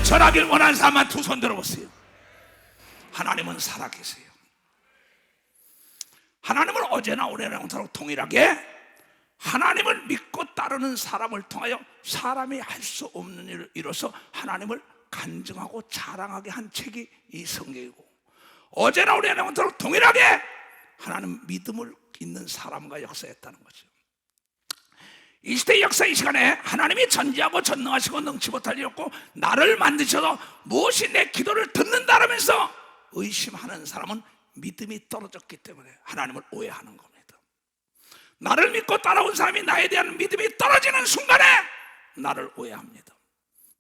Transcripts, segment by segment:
절하길 원하는 사람만 두 손 들어보세요. 하나님은 살아계세요. 하나님은 어제나 오늘이나 영원토록 동일하게 하나님을 믿고 따르는 사람을 통하여 사람이 할 수 없는 일을 이뤄서 하나님을 간증하고 자랑하게 한 책이 이 성경이고, 어제나 오늘이나 영원토록 동일하게 하나님 믿음을 있는 사람과 역사했다는 거죠. 이 시대의 역사, 이 시간에 하나님이 전지하고 전능하시고 능치 못할 일 없고 나를 만드셔서 무엇이 내 기도를 듣는다라면서 의심하는 사람은 믿음이 떨어졌기 때문에 하나님을 오해하는 겁니다. 나를 믿고 따라온 사람이 나에 대한 믿음이 떨어지는 순간에 나를 오해합니다.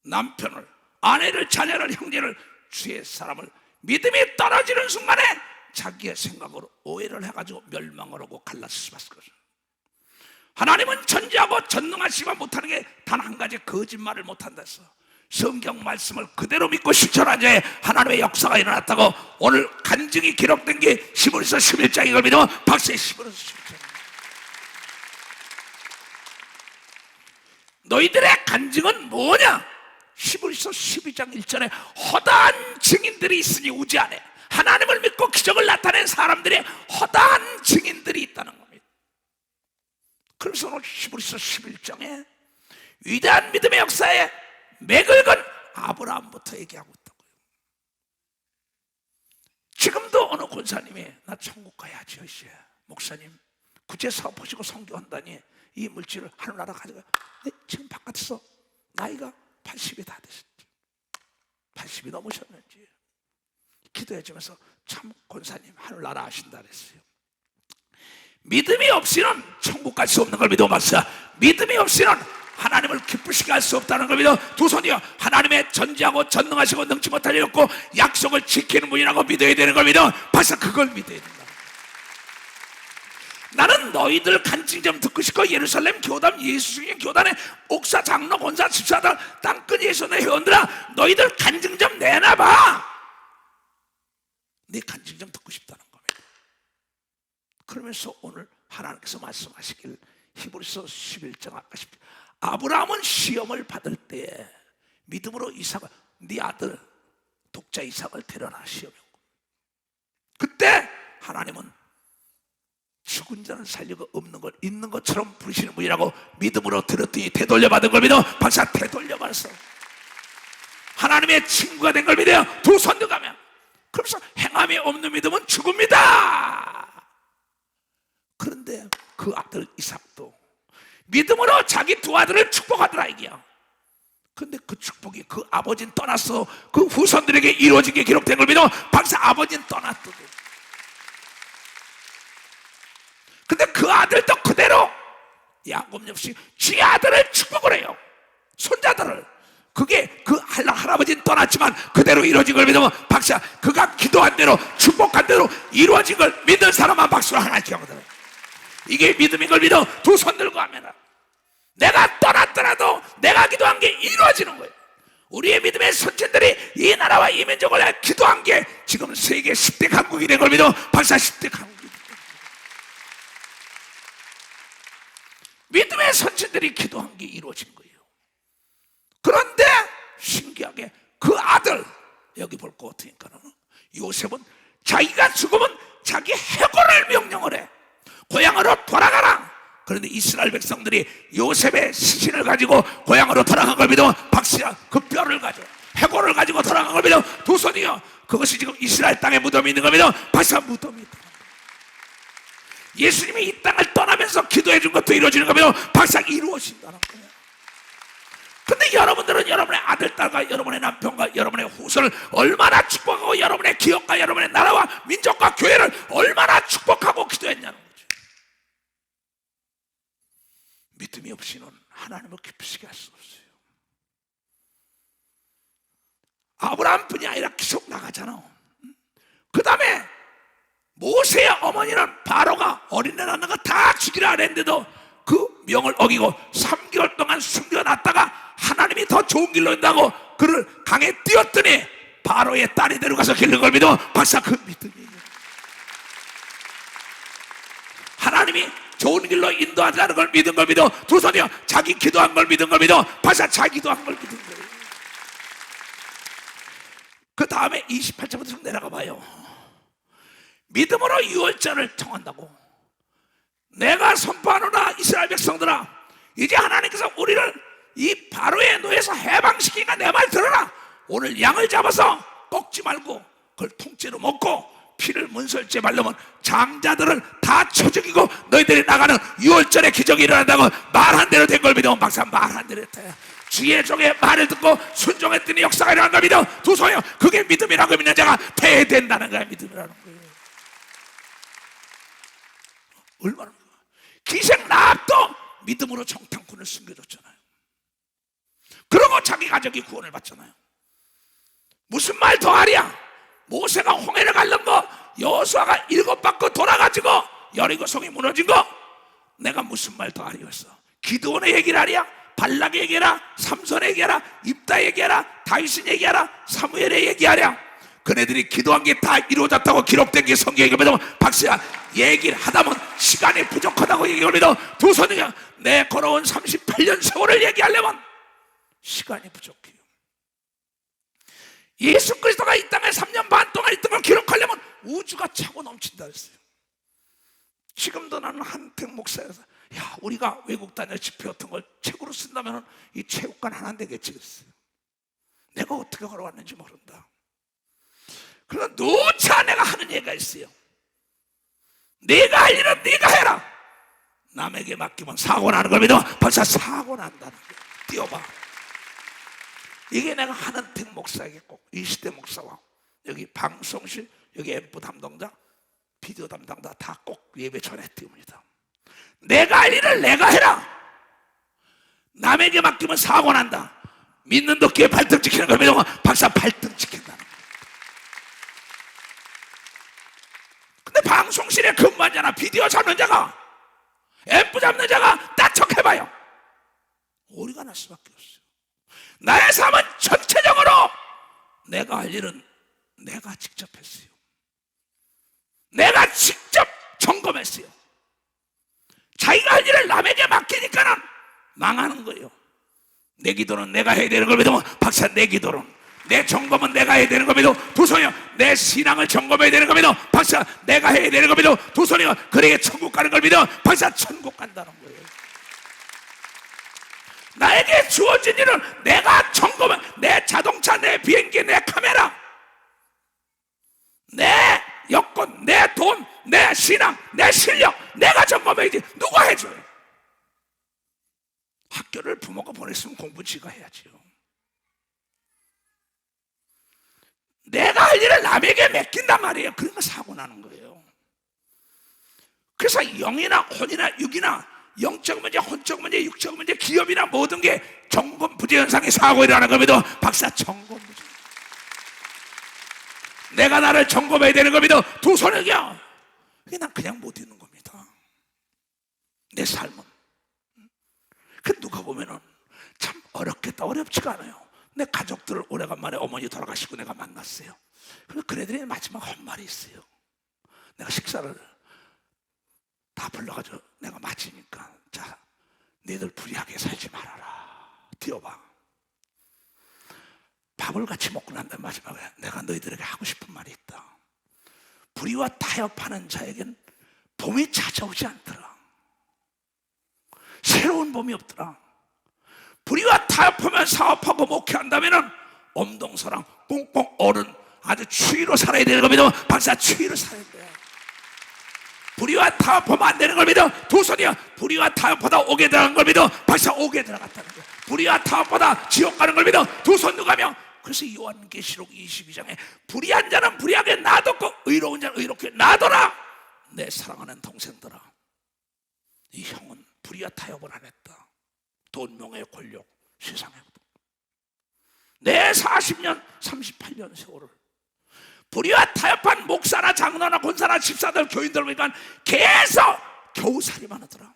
남편을, 아내를, 자녀를, 형제를, 주의 사람을 믿음이 떨어지는 순간에 자기의 생각으로 오해를 해가지고 멸망을 하고 갈라질 수밖에 없어요. 하나님은 전지하고 전능하시고 못하는 게 단 한 가지, 거짓말을 못한다 했어. 성경 말씀을 그대로 믿고 실천한 자에 하나님의 역사가 일어났다고 오늘 간증이 기록된 게 히브리서 11장인 걸 믿으면 박수에 히브리서 11장. 너희들의 간증은 뭐냐? 히브리서 12장 1절에 허다한 증인들이 있으니 우지 안에 하나님을 믿고 기적을 나타낸 사람들의 허다한 증인들이 있다는 겁니다. 그래서 오늘 히브리서 11장에 위대한 믿음의 역사에 맥을 건 아브라함부터 얘기하고 있다고요. 지금도 어느 권사님이 나 천국 가야지, 목사님 구제 사업 보시고 선교한다니 이 물질을 하늘나라 가져가. 지금 바깥에서 나이가 80이 다 되셨지, 80이 넘으셨는지 기도해주면서 참 권사님 하늘나라 아신다 그랬어요. 믿음이 없이는 천국 갈 수 없는 걸 믿어 봤어요. 믿음이 없이는 하나님을 기쁘시게 할 수 없다는 걸 믿어 두 손이요. 하나님의 전지하고 전능하시고 능치 못할 일 없고 약속을 지키는 분이라고 믿어야 되는 걸 믿어 벌써 그걸 믿어야 된다. 나는 너희들 간증 좀 듣고 싶고 예루살렘 교단, 예수의 교단의 옥사, 장로, 권사, 집사들, 땅끝 예수의 회원들아, 너희들 간증 좀 내놔봐. 네 간증 좀 듣고 싶다는 겁니다. 그러면서 오늘 하나님께서 말씀하시길 히브리서 11장 아까 아브라함은 시험을 받을 때에 믿음으로 이삭을, 네 아들 독자 이삭을 데려라 시험이었고, 그때 하나님은 죽은 자는 살리고 없는 걸 있는 것처럼 부르시는 분이라고 믿음으로 들었더니 되돌려 받은 걸 믿어 박사 되돌려 받았어. 하나님의 친구가 된 걸 믿어요. 두 손 들어가면. 그래서 행함이 없는 믿음은 죽음이다. 그런데 그 아들 이삭도 믿음으로 자기 두 아들을 축복하더라 이게요. 그런데 그 축복이 그 아버지는 떠났어. 그 후손들에게 이루어진 게 기록된 걸 믿어 박사 아버지는 떠났거든. 근데 그 아들도 그대로 야곱 역시 지 아들을 축복을 해요. 손자들을. 그게 그 할아버지는 떠났지만 그대로 이루어진 걸 믿으면 박사 그가 기도한 대로 축복한 대로 이루어진 걸 믿는 사람만 박수를 하나 기억하더라. 이게 믿음인 걸 믿어 두 손 들고 하면 내가 떠났더라도 내가 기도한 게 이루어지는 거예요. 우리의 믿음의 선진들이 이 나라와 이 민족을 위해 기도한 게 지금 세계 10대 강국이 된 걸 믿어 박사 10대 강국이 된 거예요. 믿음의 선진들이 기도한 게 이루어진 거예요. 그런데 신기하게 그 아들 여기 볼 것 같으니까 요셉은 자기가 죽으면 자기 해고를 명령을 해. 고향으로 돌아가라. 그런데 이스라엘 백성들이 요셉의 시신을 가지고 고향으로 돌아간 걸 믿으면 박씨가 그 뼈를 가지고 해고를 가지고 돌아간 걸 믿으면 두 손이요. 그것이 지금 이스라엘 땅에 무덤이 있는 걸 믿으면 박씨가 무덤이 있다. 예수님이 이 땅을 떠나면서 기도해 준 것도 이루어지는 걸 믿으면 박씨가 이루어진다는 거예요. 근데 여러분들은 여러분의 아들, 딸과 여러분의 남편과 여러분의 후손을 얼마나 축복하고 여러분의 기업과 여러분의 나라와 민족과 교회를 얼마나 축복하고 기도했냐는 거죠. 믿음이 없이는 하나님을 기쁘시게 할 수 없어요. 아브라함뿐이 아니라 계속 나가잖아. 그 다음에 모세의 어머니는 바로가 어린애 낳는 거 다 죽이라 그랬는데도 그 명을 어기고 3개월 동안 숨겨놨다가 하나님이 더 좋은 길로 온다고 그를 강에 띄웠더니 바로의 딸이 데려가서 기른 걸 믿어 박사 그 믿음이에요. 하나님이 좋은 길로 인도하자는 걸 믿은 걸 믿어 두 손이요. 자기 기도한 걸 믿은 걸 믿어 박사 자기 기도한 걸 믿은 거예요. 그 다음에 28절부터 내려가 봐요. 믿음으로 유월절을 정한다고. 내가 선포하노라 이스라엘 백성들아, 이제 하나님께서 우리를 이 바로의 노예에서 해방시키니까 내 말 들어라. 오늘 양을 잡아서 꺾지 말고 그걸 통째로 먹고 피를 문설주에 바르면 장자들을 다 쳐 죽이고 너희들이 나가는 유월절의 기적이 일어난다고 말한 대로 된 걸 믿으면 박사 말한 대로 했다. 주의 종의 말을 듣고 순종했더니 역사가 일어난다 믿어. 두 손이요, 그게 믿음이라고 믿는 자가 대된다는 거야. 믿음이라는 거예요. 얼마나 기생 라합도 믿음으로 정탐꾼을 숨겨줬잖아요. 그러고 자기 가족이 구원을 받잖아요. 무슨 말 더 하랴? 모세가 홍해를 갈른 거, 여호수아가 7 바퀴 돌아가지고 여리고 성이 무너진 거, 내가 무슨 말 더 하리겠어? 기드온의 얘기를 하랴? 발락의 얘기하라? 삼손의 얘기하라? 입다의 얘기하라? 다윗의 얘기하라? 사무엘의 얘기하랴? 그네들이 기도한 게 다 이루어졌다고 기록된 게 성경에 믿으면 박수야. 얘기를 하다면 시간이 부족하다고 얘기를 믿어. 두 손이야. 내 걸어온 38년 세월을 얘기하려면 시간이 부족해요. 예수 그리스도가 이 땅에 3년 반 동안 있던 걸 기록하려면 우주가 차고 넘친다 했어요. 지금도 나는 한택 목사여서 야, 우리가 외국 다녀 집회 같은 걸 책으로 쓴다면 이 체육관 하나 되겠지 그랬어요. 내가 어떻게 걸어왔는지 모른다. 그러나 누차 내가 하는 얘기가 있어요. 네가 할 일은 네가 해라. 남에게 맡기면 사고 나는 걸 믿어. 벌써 사고 난다는 거야. 뛰어봐. 이게 내가 한은택 목사에게 꼭, 이시대 목사와 여기 방송실, 여기 앰프 담당자, 비디오 담당자 다 꼭 예배 전했습니다. 내가 할 일을 내가 해라. 남에게 맡기면 사고 난다. 믿는 도끼에 발등 찍히는 걸 믿으면 박사 발등 찍힌다는 거야. 근데 방송실에 근무하잖아. 비디오 잡는 자가, 앰프 잡는 자가 따척해봐요. 오리가 날 수밖에 없어요. 나의 삶은 전체적으로 내가 할 일은 내가 직접 했어요. 내가 직접 점검했어요. 자기가 할 일을 남에게 맡기니까는 망하는 거예요. 내 기도는 내가 해야 되는 걸 믿으면 박사 내 기도는, 내 점검은 내가 해야 되는 걸 믿어. 두 손이요, 내 신앙을 점검해야 되는 걸 믿어. 박사 내가 해야 되는 걸 믿어. 두 손이요, 그에게 천국 가는 걸 믿어. 박사 천국 간다는 거예요. 나에게 주어진 일은 내가 점검해. 내 자동차, 내 비행기, 내 카메라, 내 여권, 내 돈, 내 신앙, 내 실력 내가 점검해야지. 누가 해줘요? 학교를 부모가 보냈으면 공부 지가 해야지요. 내가 할 일을 남에게 맡긴단 말이에요. 그러니까 사고 나는 거예요. 그래서 영이나 혼이나 육이나 영적 문제, 혼적 문제, 육적 문제, 기업이나 모든 게 점검 부재 현상이 사고 일어나는 겁니다. 박사 점검 부재. 내가 나를 점검해야 되는 겁니다. 두 손을요. 그게 난 그냥 못 있는 겁니다. 내 삶은. 그 누가 보면은 참 어렵겠다. 어렵지가 않아요. 내 가족들을 오래간만에 어머니 돌아가시고 내가 만났어요. 그래서 그네들이 마지막 한 말이 있어요. 내가 식사를 다 불러가지고 내가 마치니까, 자, 너희들 불의하게 살지 말아라. 뛰어봐. 밥을 같이 먹고 난 다음 마지막에 내가 너희들에게 하고 싶은 말이 있다. 불의와 타협하는 자에겐 봄이 찾아오지 않더라. 새로운 봄이 없더라. 불의와 타협하면 사업하고 목회한다면 엄동서랑 꽁꽁 얼은 아주 추위로 살아야 되는 걸 믿어. 박사 추위로 살아야 돼. 불의와 타협하면 안 되는 걸 믿어. 두 손이야. 불의와 타협보다 옥에 들어간 걸 믿어. 박사 옥에 들어갔다는 거야. 불의와 타협보다 지옥 가는 걸 믿어. 두 손 누가며. 그래서 요한계시록 22장에 불의한 자는 불의하게 놔뒀고 의로운 자는 의롭게 놔둬라. 내 사랑하는 동생들아, 이 형은 불의와 타협을 안 했다. 돈, 명예, 권력, 세상에 내 40년, 38년 세월을 불의와 타협한 목사나 장로나 권사나 집사들, 교인들 보니까 계속 겨우살이만 하더라.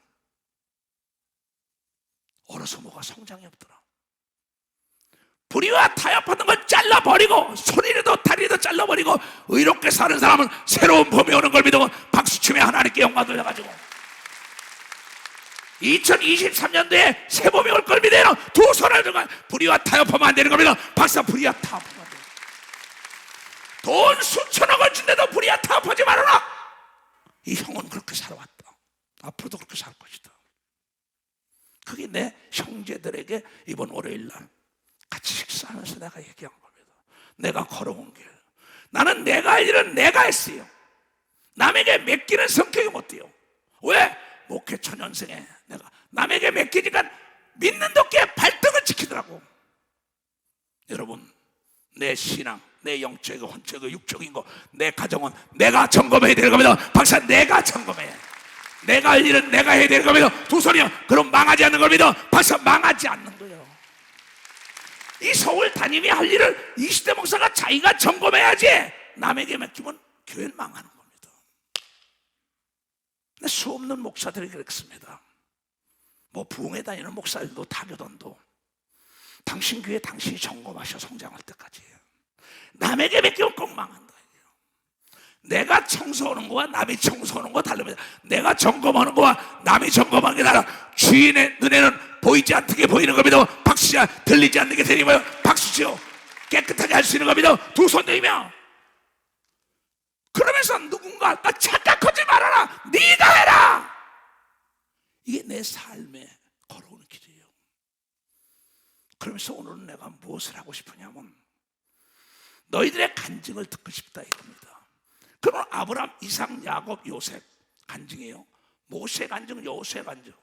어려서 뭐가 성장이 없더라. 불의와 타협하는 걸 잘라버리고 손이라도 다리도 잘라버리고 의롭게 사는 사람은 새로운 봄이 오는 걸 믿고 박수치며 하나님께 영광 돌려가지고 2023년도에 새 봄이 올 걸 믿어요. 두 손을 들고 불의와 타협하면 안 되는 걸 믿어. 박사 불의와 타협하면 안 돼. 돈 수천억을 준대도 불이야 타협하지 말아라. 이 형은 그렇게 살아왔다. 앞으로도 그렇게 살 것이다. 그게 내 형제들에게 이번 월요일날 같이 식사하면서 내가 얘기한 겁니다. 내가 걸어온 길, 나는 내가 할 일은 내가 했어요. 남에게 맡기는 성격이 못 돼요. 왜? 목회 초년생에 내가 남에게 맡기니까 믿는 도끼에 발등을 지키더라고. 여러분, 내 신앙, 내 영적이고 혼적이고 육적인 거, 내 가정은 내가 점검해야 되는 겁니다. 박사, 내가 점검해. 내가 할 일은 내가 해야 되는 겁니다. 두 손이요. 그럼 망하지 않는 겁니다. 박사, 망하지 않는 거예요. 이 서울 담임이 할 일을 20대 목사가 자기가 점검해야지. 남에게 맡기면 교회는 망하는 겁니다. 수 없는 목사들이 그렇습니다. 뭐 부흥회 다니는 목사들도 타교단도 당신 교회 당신이 점검하셔 성장할 때까지. 남에게 맡기면 꼭 망한다. 내가 청소하는 거와 남이 청소하는 거 다릅니다. 내가 점검하는 거와 남이 점검하는 게 달라. 주인의 눈에는 보이지 않게 보이는 겁니다. 박수야. 들리지 않는 게 들리고요. 박수죠. 깨끗하게 할 수 있는 겁니다. 두 손 들며. 그러면서 누군가 나 착각하지 말아라. 네가 해라. 이게 내 삶에 걸어오는 길이에요. 그러면서 오늘은 내가 무엇을 하고 싶으냐면 너희들의 간증을 듣고 싶다 이겁니다. 그럼 아브라함, 이삭, 야곱, 요셉 간증이에요. 모세 간증, 요셉 간증,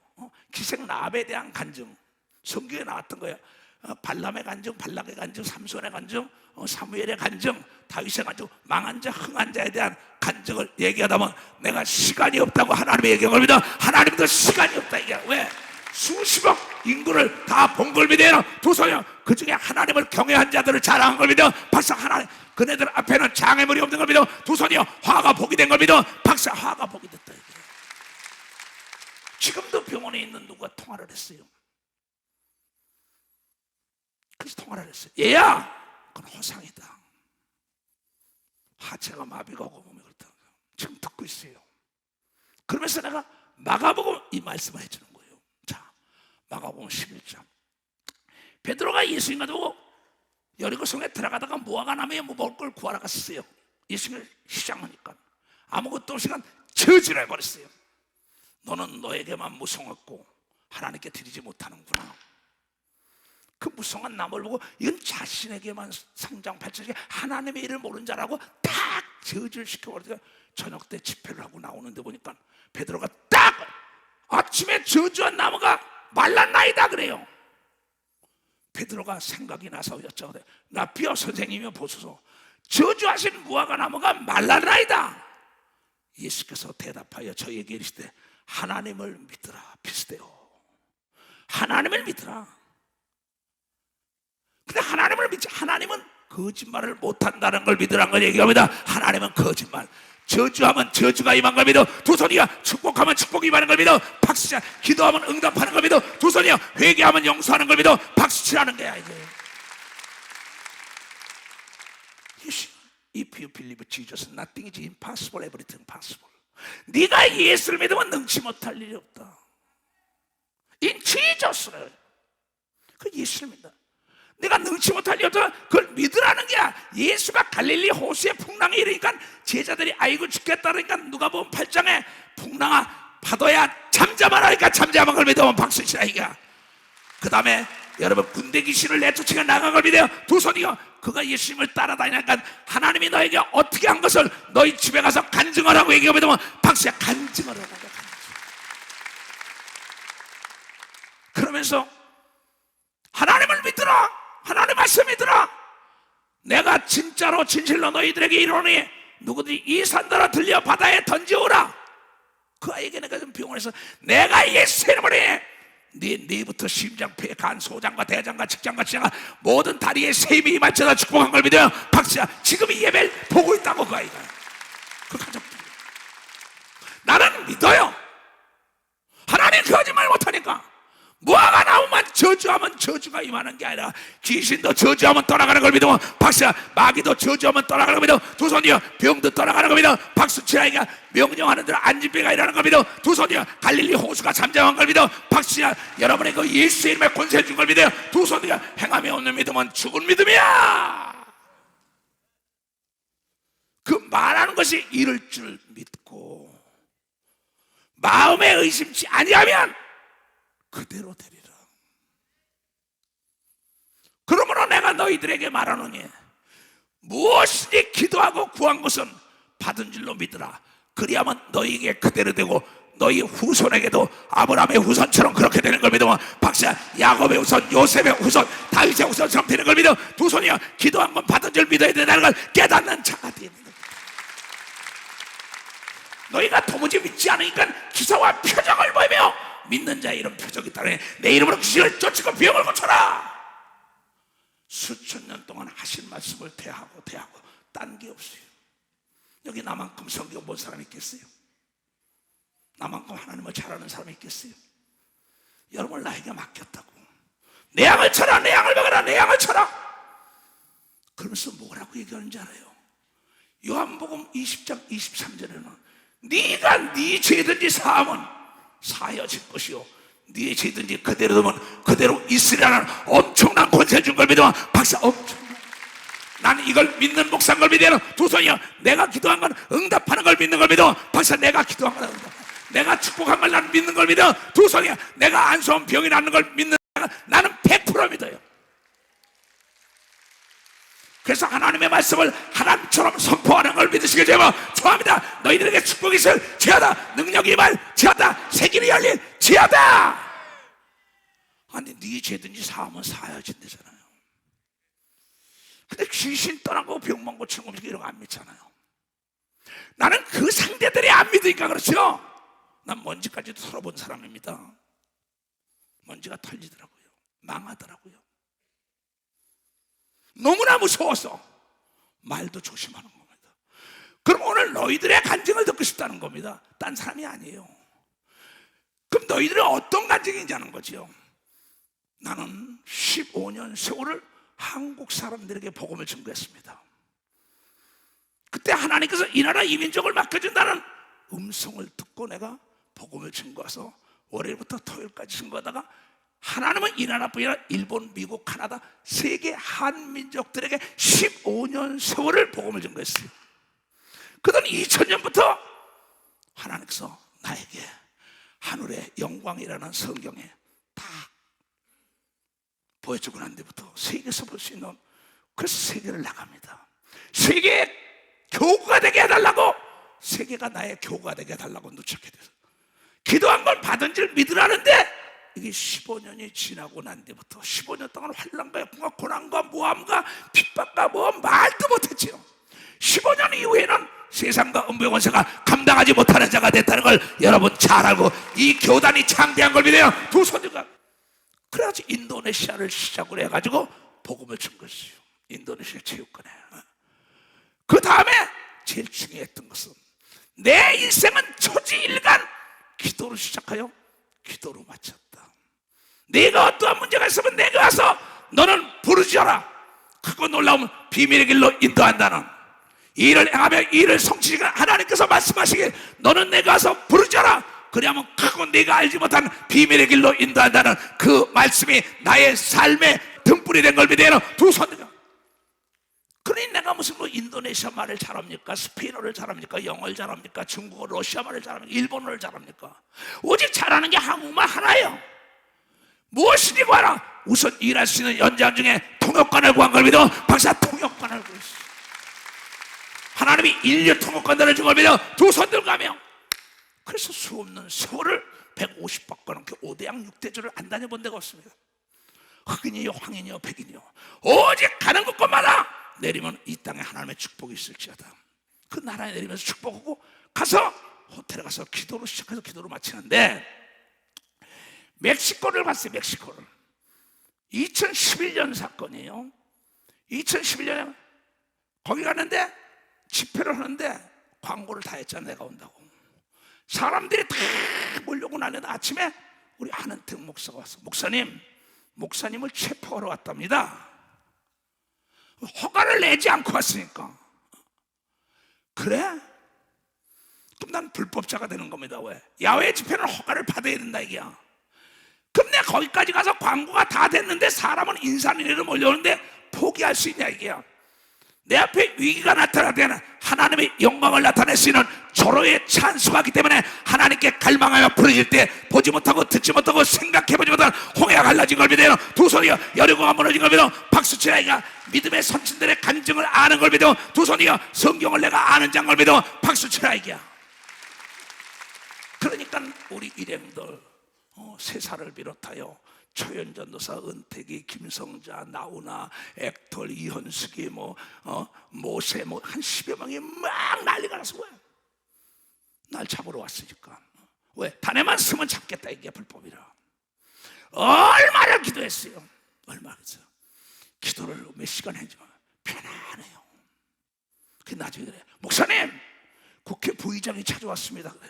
기생 라합에 대한 간증 성경에 나왔던 거예요. 발람의 간증, 발락의 간증, 삼손의 간증, 사무엘의 간증, 다윗의 간증, 망한 자, 흥한 자에 대한 간증을 얘기하다 보면 내가 시간이 없다고 하나님이 얘기한 겁니다. 하나님도 시간이 없다 이게 왜? 수십억 인구를 다 본 걸 믿어요. 두 손이요. 그 중에 하나님을 경외한 자들을 자랑한 걸 믿어. 박사, 하나님 그네들 앞에는 장애물이 없는 걸 믿어. 두 손이요. 화가 복이 된 걸 믿어. 박사, 화가 복이 됐다 이게. 지금도 병원에 있는 누가 통화를 했어요. 그래서 통화를 했어요. 얘야, 그건 호상이다. 하체가 마비가 오고 몸이 그렇다. 지금 듣고 있어요. 그러면서 내가 마가복음 이 말씀을 해주는 거예요. 자, 마가복음 11장. 베드로가 예수님과 두고 여리고 성에 들어가다가 무화과 나무에 뭐 먹을 걸 구하러 갔어요. 예수님을 시장하니까 아무것도 없이 저주를 해버렸어요. 너는 너에게만 무성했고 하나님께 드리지 못하는구나. 그 무성한 나무를 보고 이건 자신에게만 성장 발전시 하나님의 일을 모르는 자라고 딱 저주를 시켜버리니까 저녁 때 집회를 하고 나오는데 보니까 베드로가 딱 아침에 저주한 나무가 말랐나이다 그래요. 베드로가 생각이 나서 여쭤보되 라피어 선생님이 보소서 저주하신 무화과 나무가 말랐나이다. 예수께서 대답하여 저에게 이르시되 하나님을 믿으라. 비슷해요. 하나님을 믿으라. 근데 하나님을 믿지. 하나님은 거짓말을 못한다는 걸 믿으라는 걸 얘기합니다. 하나님은 거짓말, 저주하면 저주가 임한 걸 믿어. 두 손이야. 축복하면 축복이 임하는 걸 믿어. 박수치라. 기도하면 응답하는 걸 믿어. 두 손이야. 회개하면 용서하는 걸 믿어. 박수치라는 거야 이게. If you believe Jesus, nothing is impossible, everything possible. 네가 예수를 믿으면 능치 못할 일이 없다. In Jesus를. 그 예수를 믿다. 내가 능치 못할 일 없다. 그걸 믿으라는 게야. 예수가 갈릴리 호수의 풍랑에 이르니까 제자들이 아이고 죽겠다 그러니까 누가복음 8장에 풍랑아 파도야 잠잠하라 하니까 잠잠한 걸 믿으면 박수치라 이거야. 그 다음에 여러분 군대 귀신을 내쫓으며 나간 걸 믿어요. 두 손이요. 그가 예수님을 따라다니니까 하나님이 너에게 어떻게 한 것을 너희 집에 가서 간증하라고 얘기하면 박수야. 간증을 하라고. 그러면서 하나님을 믿으라. 하나님 말씀 믿으라. 내가 진짜로 진실로 너희들에게 이르노니 누구든지 이 산더러 들려 바다에 던져오라. 그 아이에게 내가 좀 병원에서 내가 예수의 이름으로 네부터 심장, 폐, 간, 소장과 대장과 직장과 지장과 모든 다리에 세미 맞춰서 축복한 걸 믿어요. 박수야. 지금 이 예배를 보고 있다고 그 아이가. 그 가족들. 나는 믿어요. 하나님 거짓말 못하니까. 무화과 나무만 저주하면 저주가 임하는 게 아니라 귀신도 저주하면 떠나가는 걸 믿어. 박수야. 마귀도 저주하면 떠나가는 걸 믿어. 두 손이요. 병도 떠나가는 걸 믿어. 박수 치라니까 명령하는 대로 안진병가 일하는 걸 믿어. 두 손이요. 갈릴리 호수가 잠잠한 걸 믿어. 박수야. 여러분의 그 예수의 이름에 권세 준 걸 믿어요. 두 손이요. 행함이 없는 믿음은 죽은 믿음이야. 말하는 것이 이룰 줄 믿고 마음에 의심치 아니하면 그대로 되리라. 그러므로 내가 너희들에게 말하노니 무엇이든지 기도하고 구한 것은 받은 줄로 믿으라. 그리하면 너희에게 그대로 되고 너희 후손에게도 아브라함의 후손처럼 그렇게 되는 걸 믿으면 박사 야곱의 후손, 요셉의 후손, 다윗의 후손처럼 되는 걸 믿어. 두 손이여 기도한 건 받은 줄 믿어야 된다는 걸 깨닫는 자가 되는 거다. 너희가 도무지 믿지 않으니까 기사와 표적을 보이며 믿는 자의 이런 표적이 있다네. 내 이름으로 귀신을 쫓고 병을 고쳐라. 수천 년 동안 하신 말씀을 대하고 딴 게 없어요. 여기 나만큼 성경 본 사람이 있겠어요? 나만큼 하나님을 잘 아는 사람이 있겠어요? 여러분을 나에게 맡겼다고. 내 양을 쳐라, 내 양을 먹어라, 내 양을 쳐라. 그러면서 뭐라고 얘기하는지 알아요? 요한복음 20장 23절에는 네가 네 죄든지 사함은 사여질 것이요 네 죄든지 그대로 두면 그대로 있으리라는 엄청난 권세를 준 걸 믿으면 박사 엄청난. 나는 이걸 믿는 목사인 걸 믿으면 두 손이요 내가 기도한 건 응답하는 걸 믿는 걸 믿으면 박사 내가 기도한 건 응답. 내가 축복한 걸 나는 믿는 걸 믿어. 두 손이요 내가 안수한 병이 낫는 걸 믿는 나는 100% 믿어요. 그래서 하나님의 말씀을 하나님처럼 선포하는 걸 믿으시길 축복합니다. 너희들에게 축복이 있을 지하다. 능력이 임할 지하다. 세길이 열릴 지하다. 아니 네 죄든지 사하면 사야진대잖아요. 근데 귀신 떠나고 병만 고치는 거 이런 거 안 믿잖아요. 나는 그 상대들이 안 믿으니까 그렇죠. 난 먼지까지도 털어본 사람입니다. 먼지가 털리더라고요. 망하더라고요. 너무나 무서워서 말도 조심하는 겁니다. 그럼 오늘 너희들의 간증을 듣고 싶다는 겁니다. 딴 사람이 아니에요. 그럼 너희들은 어떤 간증인지 아는 거죠. 나는 15년 세월을 한국 사람들에게 복음을 증거했습니다. 그때 하나님께서 이 나라 이민족을 맡겨준다는 음성을 듣고 내가 복음을 증거해서 월요일부터 토요일까지 증거하다가 하나님은 이 나라뿐이 아니라 일본, 미국, 카나다 세계 한민족들에게 15년 세월을 복음을 증거했어요. 그던 2000년부터 하나님께서 나에게 하늘의 영광이라는 성경에 딱 보여주고 난 뒤부터 세계에서 볼 수 있는, 그래서 세계를 나갑니다. 세계의 교구가 되게 해달라고, 세계가 나의 교구가 되게 해달라고 누적해 돼서 기도한 걸 받은 줄 믿으라는데, 이게 15년이 지나고 난 뒤부터 15년 동안 환난과 역풍과 고난과 모함과 핍박과 모험 말도 못했지요. 15년 이후에는 세상과 음부의 권세가 감당하지 못하는 자가 됐다는 걸 여러분 잘 알고, 이 교단이 창대한 걸 믿어요. 두 손들과 그래가지고 인도네시아를 시작으로 해가지고 복음을 준 것이요. 인도네시아 체육관에. 그 다음에 제일 중요했던 것은 내 인생은 초지일간 기도로 시작하여 기도로 마쳤다. 네가 어떠한 문제가 있으면 내가 와서 너는 부르짖어라. 크고 놀라운 비밀의 길로 인도한다는, 이 일을 행하며 이 일을 성취시키는 하나님께서 말씀하시길 너는 내가 와서 부르짖어라. 그러면 크고 네가 알지 못한 비밀의 길로 인도한다는 그 말씀이 나의 삶의 등불이 된 걸 믿어요. 두 손들어. 그러니 내가 무슨 뭐 인도네시아 말을 잘합니까? 스페인어를 잘합니까? 영어를 잘합니까? 중국어, 러시아 말을 잘합니까? 일본어를 잘합니까? 오직 잘하는 게 한국말 하나예요. 무엇이니 구하라. 우선 일할 수 있는 연장 중에 통역관을 구한 걸 믿어. 박사 통역관을 구했어. 하나님이 인류 통역관들을 준 걸 믿어. 두 손 들고 가며, 그래서 수없는 세월을 150바퀴 넘게 5대양 6대주를 안 다녀본 데가 없습니다. 흑인이요 황인이요 백인이요 오직 가는 곳곳마다 내리면 이 땅에 하나님의 축복이 있을지어다. 그 나라에 내리면서 축복하고 가서 호텔에 가서 기도로 시작해서 기도로 마치는데, 멕시코를 갔어요. 멕시코를 2011년 사건이에요. 2011년에 거기 갔는데 집회를 하는데 광고를 다 했잖아. 내가 온다고. 사람들이 다 몰려오고 나면 아침에 우리 한은택 목사가 왔어. 목사님을 체포하러 왔답니다. 허가를 내지 않고 왔으니까. 그래? 그럼 난 불법자가 되는 겁니다. 왜? 야외 집회는 허가를 받아야 된다 이게야. 그럼 내가 거기까지 가서 광고가 다 됐는데 사람은 인산인해로 몰려오는데 포기할 수 있냐 이게야. 내 앞에 위기가 나타날 때는 하나님의 영광을 나타낼 수 있는 절호의 찬수가 있기 때문에 하나님께 갈망하며 부르실 때 보지 못하고 듣지 못하고 생각해보지 못한 홍해가 갈라진 걸 믿어요. 두 손이여 여리고가 무너진 걸 믿어 박수치라이가 믿음의 선친들의 간증을 아는 걸 믿어 두 손이여 성경을 내가 아는 자인 걸 믿어 박수치라이야. 그러니까 우리 일행들 세사를 비롯하여 초연전도사, 은택이, 김성자, 나훈아, 액털, 이현숙이 모세 한 10여 명이 막 난리가 났어. 왜? 날 잡으러 왔으니까. 왜? 단에만 쓰면 잡겠다 이게 불법이라. 얼마나 기도했어요. 얼마나 했어요. 기도를 몇 시간 했지만 편안해요. 그 나중에 그래, 목사님 국회 부의장이 찾아왔습니다. 그래.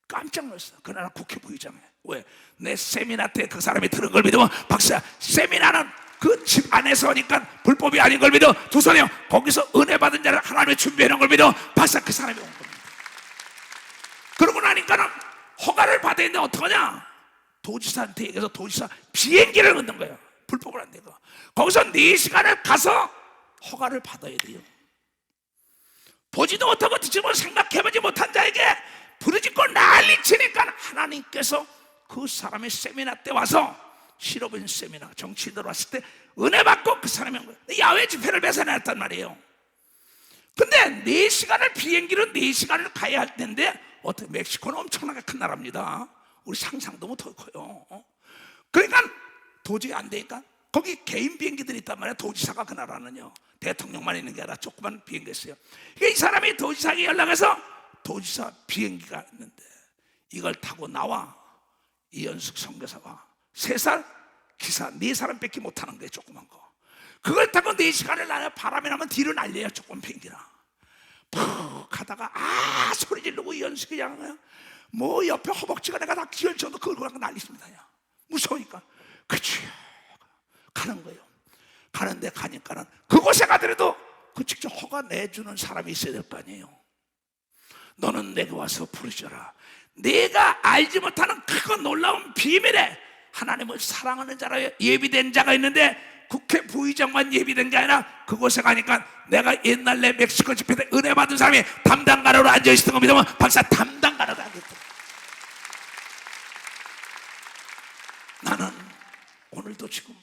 깜짝 놀랐어. 그날 국회 부의장에. 왜? 내 세미나 때 그 사람이 들은 걸 믿으면 박사 세미나는 그 집 안에서 하니까 불법이 아닌 걸 믿어 두 손이요 거기서 은혜 받은 자를 하나님이 준비해 놓은 걸 믿어 박사 그 사람이 온 겁니다. 그러고 나니까는 허가를 받아야 되는데 어떡하냐? 도지사한테 얘기해서 도지사 비행기를 넣는 거예요. 불법을 안 되고 거기서 4시간을 가서 허가를 받아야 돼요. 보지도 못하고 듣지도 못하고 생각해보지 못한 자에게 부르짖고 난리치니까 하나님께서 그 사람의 세미나 때 와서 실업인 세미나 정치인들 왔을 때 은혜 받고 그 사람이 온 거예요. 야외 집회를 배산해놨단 말이에요. 근데 4시간을 비행기로 4시간을 가야 할 텐데 어떻게 멕시코는 엄청나게 큰 나라입니다. 우리 상상도 못하고 커요. 그러니까 도저히 안 되니까 거기 개인 비행기들이 있단 말이에요. 도지사가 그 나라는요 대통령만 있는 게 아니라 조그만 비행기 있어요. 이 사람이 도지사에게 연락해서 도지사 비행기가 있는데 이걸 타고 나와 이현숙 선교사가 3살 기사 4사람밖에 못하는 거예요. 조그만 거 그걸 타고 4시간을 나요. 바람이 나면 뒤로 날려요. 조그만 비행기라 푹 가다가 소리 지르고 이현숙이 그냥 옆에 허벅지가 내가 다 기어져도 그걸 날리십니다. 무서우니까 그치 가는 거예요. 가는데 가니까는 그곳에 가더라도 그 직접 허가 내주는 사람이 있어야 될 거 아니에요. 너는 내게 와서 부르셔라. 내가 알지 못하는 크고 놀라운 비밀에 하나님을 사랑하는 자라 예비된 자가 있는데 국회 부의장만 예비된 게 아니라 그곳에 가니까 내가 옛날에 멕시코 집회 때 은혜 받은 사람이 담당가로로 앉아있었던 거 믿으면 박사 담당가로로 앉아있더라. 나는 오늘도 지금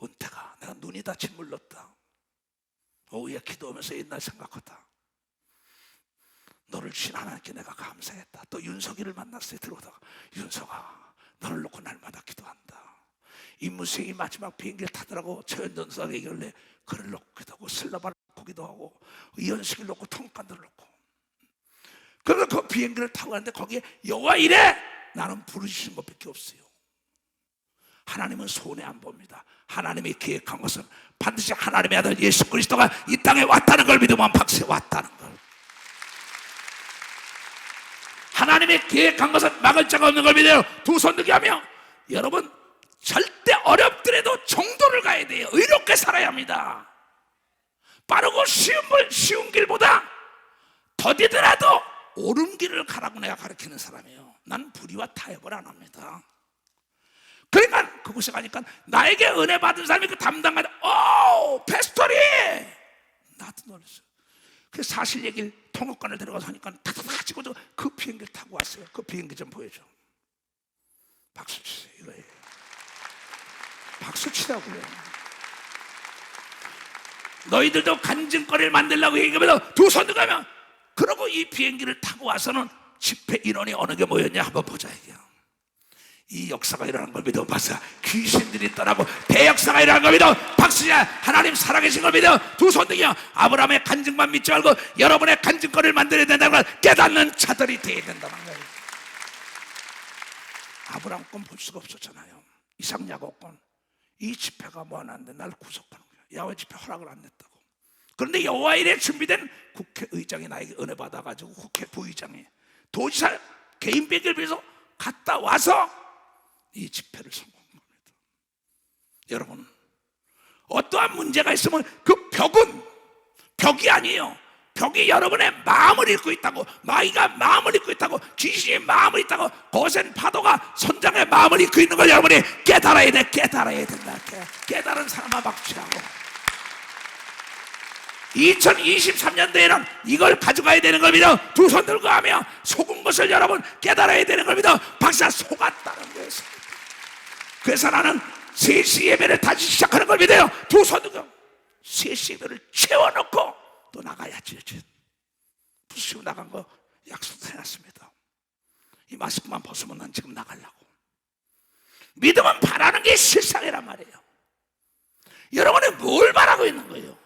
은퇴가 내가 눈이 다 짓물렀다. 오후에 기도하면서 옛날 생각하다. 너를 주신 하나님께 내가 감사했다. 또 윤석이를 만났어요. 들어오다가 윤석아 너를 놓고 날마다 기도한다. 임무수행이 마지막 비행기를 타더라고. 최연전사가 얘기를 그를 놓고 기도하고 슬라바를 놓고 기도하고 이현식을 놓고 통간들을 놓고 그래서 그 비행기를 타고 가는데 거기에 여호와 이래 나는 부르시는 것밖에 없어요. 하나님은 손해 안 봅니다. 하나님이 계획한 것은 반드시 하나님의 아들 예수 그리스도가 이 땅에 왔다는 걸 믿으면 박수에 왔다는 걸. 하나님의 계획한 것은 막을 자가 없는 걸 믿어요. 두 손 들게 하며 여러분 절대 어렵더라도 정도를 가야 돼요. 의롭게 살아야 합니다. 빠르고 쉬운 길보다 더디더라도 옳은 길을 가라고 내가 가르치는 사람이에요. 난 불의와 타협을 안 합니다. 그러니까 그곳에 가니까 나에게 은혜 받은 사람이 그 담당가다 패스토리 나도 놀랐어요. 그 사실 얘기를 통역관을 데려가서 하니까 다다다 찍어서 그 비행기를 타고 왔어요. 그 비행기 좀 보여줘. 박수 치세요. 이거예요. 박수 치라고요. 너희들도 간증거리를 만들려고 얘기하면서 두 손 들어가면 그러고 이 비행기를 타고 와서는 집회 인원이 어느 게 모였냐 한번 보자 이게요. 이 역사가 일어난 걸 믿어 박수. 귀신들이 떠나고 대역사가 일어난 걸 믿어 박수야. 하나님 살아계신 걸 믿어 두 손 들기요. 아브라함의 간증만 믿지 말고 여러분의 간증거리를 만들어야 된다는 걸 깨닫는 자들이 되어야 된다는 거예요. 아브라함 건 볼 수가 없었잖아요. 이삭 야곱 건. 이 집회가 뭐 하나인데 날 구속하는 거야. 야훼 집회 허락을 안 냈다고. 그런데 여호와 일에 준비된 국회의장이 나에게 은혜 받아가지고 국회 부의장이 도지사 개인 비행기를 빌려서 갔다 와서 이 집회를 성공한 겁니다. 여러분 어떠한 문제가 있으면 그 벽이 아니에요. 벽이 여러분의 마음을 읽고 있다고. 마귀가 마음을 읽고 있다고. 귀신이 마음을 있다고. 거센 파도가 선장의 마음을 읽고 있는 걸 여러분이 깨달아야 돼. 깨달아야 된다. 깨달은 사람만 박수하고 2023년도에는 이걸 가져가야 되는 겁니다. 두 손 들고 하며 속은 것을 여러분 깨달아야 되는 겁니다. 박사 속았다는 거예요. 그래서 나는 3시 예배를 다시 시작하는 걸 믿어요. 두 손 들고 3시 예배를 채워놓고 또 나가야지. 부수고 나간 거 약속해놨습니다. 이 마스크만 벗으면 난 지금 나가려고. 믿음은 바라는 게 실상이란 말이에요. 여러분이 뭘 바라고 있는 거예요?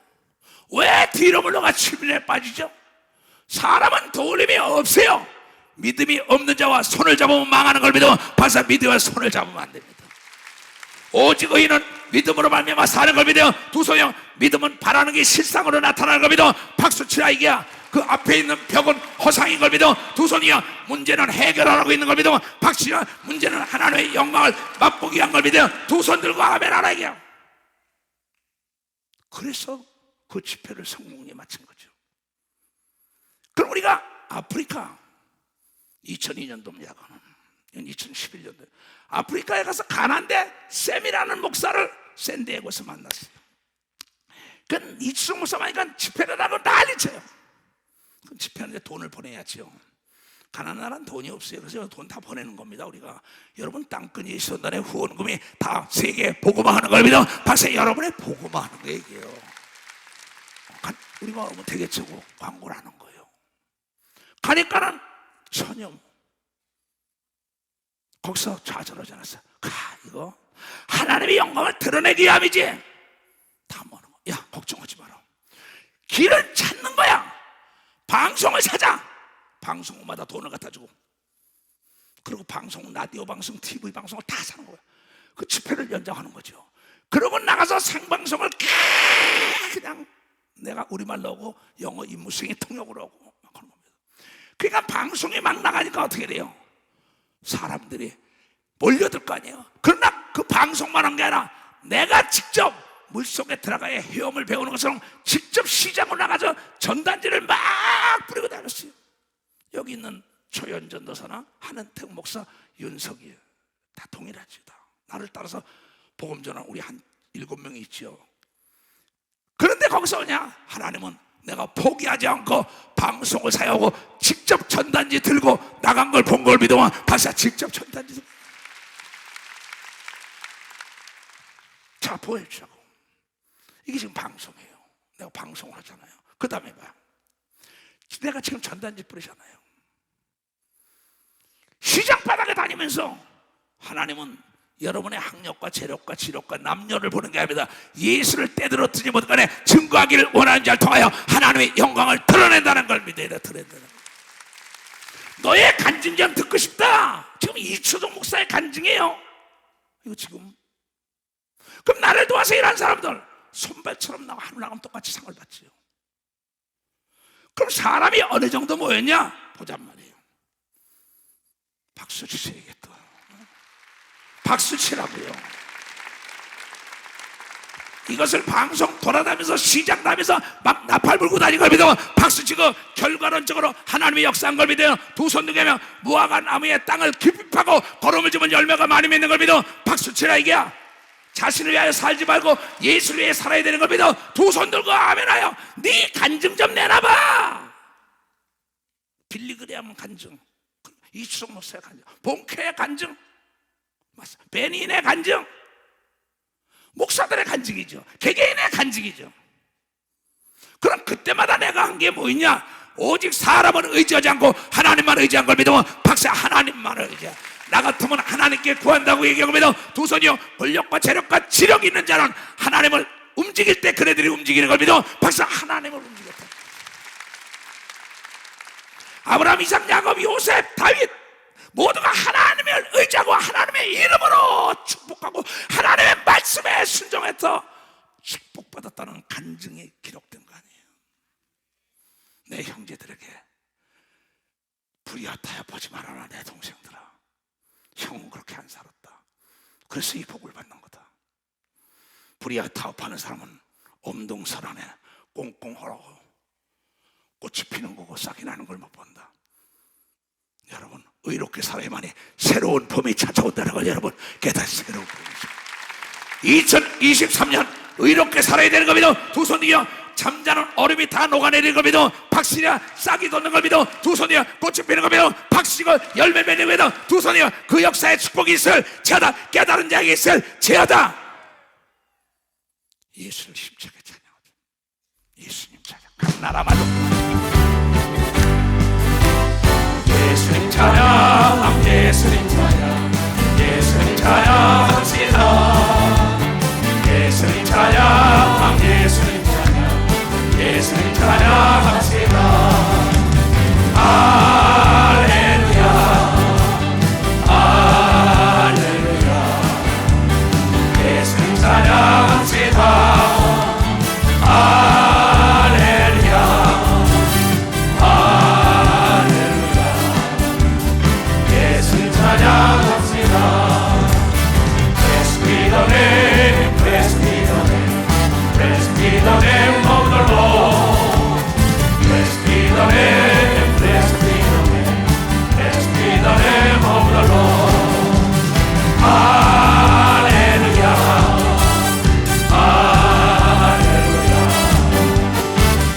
왜 뒤로 물러가 침륜에 빠지죠? 사람은 도울림이 없어요. 믿음이 없는 자와 손을 잡으면 망하는 걸 믿으면 벌써 믿음과 손을 잡으면 안 됩니다. 오직 의인은 믿음으로 말미암아 사는 걸 믿어요. 두 손이요, 믿음은 바라는 게 실상으로 나타나는 걸 믿어. 박수 치라 이게야. 그 앞에 있는 벽은 허상인 걸 믿어. 두 손이요, 문제는 해결하라고 있는 걸 믿어. 박수 치라. 문제는 하나님의 영광을 맛보기 위한 걸 믿어요. 두 손 들고 아멘 하라 이게야. 그래서 그 집회를 성공리에 마친 거죠. 그럼 우리가 아프리카 2002년도입니다. 2011년도 아프리카에 가서 가난데 샘이라는 목사를 샌디에고에서 만났어요. 그 이치성 목사 만니까 집회를 하고 난리쳐요. 그 집회하는데 돈을 보내야죠. 가난한 나라는 돈이 없어요. 그래서 돈 다 보내는 겁니다. 우리가 여러분 땅끝이 선단의 후원금이 다 세계 복음화하는 겁니다. 박사 여러분의 복음화하는 거 얘기예요. 우리가 오면 되겠죠. 광고를 하는 거예요. 가니까는 전혀 거기서 좌절하지 않았어요. 이거 하나님의 영광을 드러내기 위함이지. 다 뭐는 거. 야, 걱정하지 마라. 길을 찾는 거야. 방송을 사자. 방송마다 돈을 갖다 주고, 그리고 방송, 라디오 방송, TV 방송을 다 사는 거야. 그 집회를 연장하는 거죠. 그러고 나가서 생방송을 그냥 내가 우리말로 하고 영어 임무수행이 통역으로 하고 막 하는 겁니다. 그러니까 방송이 막 나가니까 어떻게 돼요? 사람들이 몰려들 거 아니에요. 그러나 그 방송만 한 게 아니라 내가 직접 물속에 들어가야 헤엄을 배우는 것처럼 직접 시장으로 나가서 전단지를 막 뿌리고 다녔어요. 여기 있는 초연전 도사나 한은택 목사, 윤석이 다 동일하지. 다 나를 따라서 복음 전하는 우리 한 7명이 있죠. 그런데 거기서 오냐? 하나님은 내가 포기하지 않고 방송을 사용하고 직접 전단지 들고 나간 걸 본 걸 믿으면 다시 직접 전단지 들고 자 보여주자고. 이게 지금 방송이에요. 내가 방송을 하잖아요. 그 다음에 봐, 내가 지금 전단지 뿌리잖아요. 시장 바닥에 다니면서 하나님은 여러분의 학력과 재력과 지력과 남녀를 보는 게 아닙니다. 예수를 떼들었든지 뭐든 간에 증거하기를 원하는 자를 통하여 하나님의 영광을 드러낸다는 걸 믿어야 돼. 드러낸다는 걸. 너의 간증장 듣고 싶다. 지금 이초동 목사의 간증이에요. 이거 지금. 그럼 나를 도와서 일하는 사람들 손발처럼 나와 하늘 나가면 똑같이 상을 받지요. 그럼 사람이 어느 정도 모였냐? 보잔 말이에요. 박수 치셔야겠다. 박수 치라고요. 이것을 방송 돌아다니면서 시장 다니면서 막 나팔 불고 다니는 걸 믿어 박수 치고 결과론적으로 하나님의 역사한 걸 믿어요. 두 손 들고 무화과 나무의 땅을 깊이 파고 거름을 주면 열매가 많이 맺는 걸 믿어 박수 치라 이게야. 자신을 위하여 살지 말고 예수를 위해 살아야 되는 걸 믿어 두 손 들고 아멘하여 네 간증 좀 내놔봐. 빌리그레암 간증, 이수성 목사의 간증, 본캐의 간증, 베니인의 간증, 목사들의 간증이죠. 개개인의 간증이죠. 그럼 그때마다 내가 한 게 뭐 있냐? 오직 사람은 의지하지 않고 하나님만 의지한 걸 믿으면 박사 하나님만을 의지해. 나 같으면 하나님께 구한다고 얘기하고 믿어 두 손이요 권력과 재력과 지력이 있는 자는 하나님을 움직일 때 그네들이 움직이는 걸 믿어 박사 하나님을 움직였다. 아브라함, 이삭, 야곱, 요셉, 다윗 모두가 하나님을 의지하고 하나님의 이름으로 축복하고 하나님의 말씀에 순종해서 축복받았다는 간증이 기록된 거 아니에요. 내 형제들에게 불의하다여 보지 말아라. 내 동생들아, 형은 그렇게 안 살았다. 그래서 이 복을 받는 거다. 불의하다고 하는 사람은 엄동설 안에 꽁꽁하라고 꽃이 피는 거고 싹이 나는 걸 못 본다. 여러분, 의롭게 살아야만이 새로운 봄이 찾아온다는 걸 여러분 깨닫으세요. 새로운 봄이죠. 2023년 의롭게 살아야 되는 겁니다. 두 손이요 잠자는 얼음이 다 녹아내리는 걸 믿어. 박씨냐 싹이 돋는 걸 믿어. 두 손이야 꽃이 피는 걸 믿어. 박씨고 열매 맺는 걸 믿어. 두 손이야 그 역사에 축복이 있을 제하다. 깨달은 자에게 있을 제하다. 예수를 힘차게 찬양하자. 예수님 찬양. 각 나라마다 예수님 찬양, 예수님 찬양, 예수님 찬양합시다. 예수님 찬양, 예수님 찬양, 예수님 찬양합시다. 할렐루야, 할렐루야. 예수님 찬양합시다. 할렐루야, 할렐루야. 예수님 찬양합시다. Blessed be the name, blessed be the name, blessed be the name of the Lord. Blessed be the name, blessed be the name, blessed be the name of the Lord. Hallelujah, hallelujah.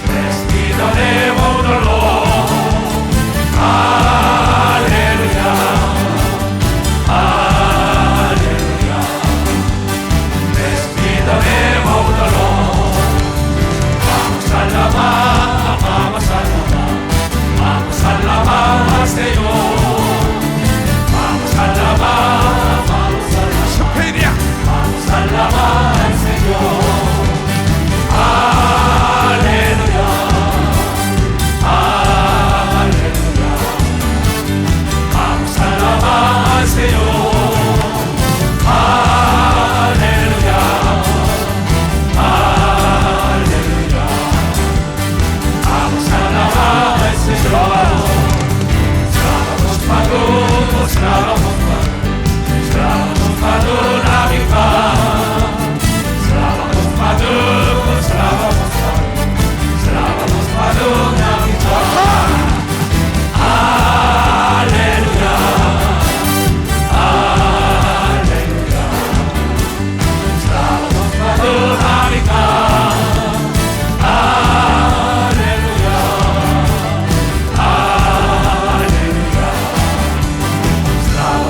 Blessed be the name of the Lord. Hallelujah, hallelujah. Blessed be the name of the Lord. Vamos salama, vamos salama, vamos salama 하세요. Vamos salama, vamos salama. 스페인이야. Vamos salama 하세요. 할렐루야, 할렐루야. Vamos salama 하세요. 할렐루야, 할렐루야. 아무 살라마 하세요. 스라바도 나비파, 스라바도 나비파. 할렐루야, 할렐루야. 스라바도 나비파. 할렐루야, 할렐루야. 스라바도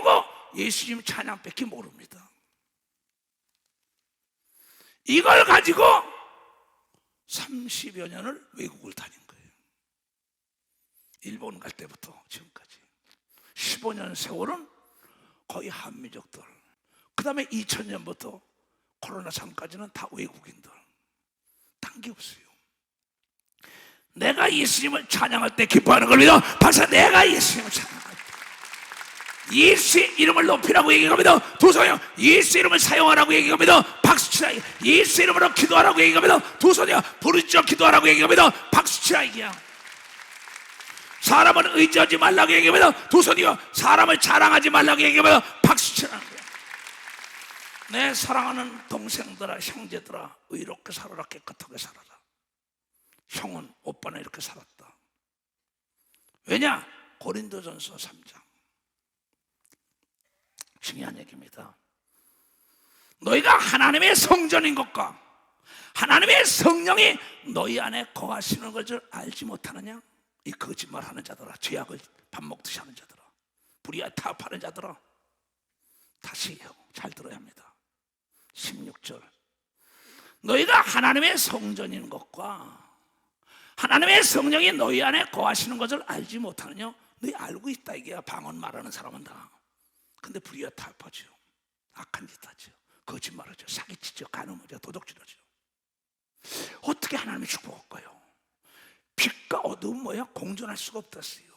보고 예수님 찬양밖에 모릅니다. 이걸 가지고 30여 년을 외국을 다닌 거예요. 일본 갈 때부터 지금까지 15년 세월은 거의 한민족들, 그 다음에 2000년부터 코로나 전까지는 다 외국인들, 딴 게 없어요. 내가 예수님을 찬양할 때 기뻐하는 겁니다. 박사, 내가 예수님을 찬양할 때 예수의 이름을 높이라고 얘기합니다. 도성형, 예수 이름을 사용하라고 얘기합니다. 박수치라. 예수 이름으로 기도하라고 얘기합니다. 도성형, 부르짖어 기도하라고 얘기합니다. 박수치라. 얘기야. 사람은 의지하지 말라고 얘기합니다. 도성형, 사람을 자랑하지 말라고 얘기합니다. 박수치라는 거야. 내 사랑하는 동생들아, 형제들아, 의롭게 살아라, 깨끗하게 살아라. 형은, 오빠는 이렇게 살았다. 왜냐? 고린도전서 3장 중요한 얘기입니다. 너희가 하나님의 성전인 것과 하나님의 성령이 너희 안에 거하시는 것을 알지 못하느냐? 이 거짓말하는 자들아, 죄악을 밥 먹듯이 하는 자들아, 불의와 타협하는 자들아, 다시 잘 들어야 합니다. 16절, 너희가 하나님의 성전인 것과 하나님의 성령이 너희 안에 거하시는 것을 알지 못하느냐? 너희 알고 있다. 이게 방언 말하는 사람은 다. 근데 불의와 타협하죠. 악한 짓 하죠. 거짓말하죠. 사기치죠. 간음하죠. 도둑질하죠. 어떻게 하나님이 축복할까요? 빛과 어두운 뭐야? 공존할 수가 없다어요.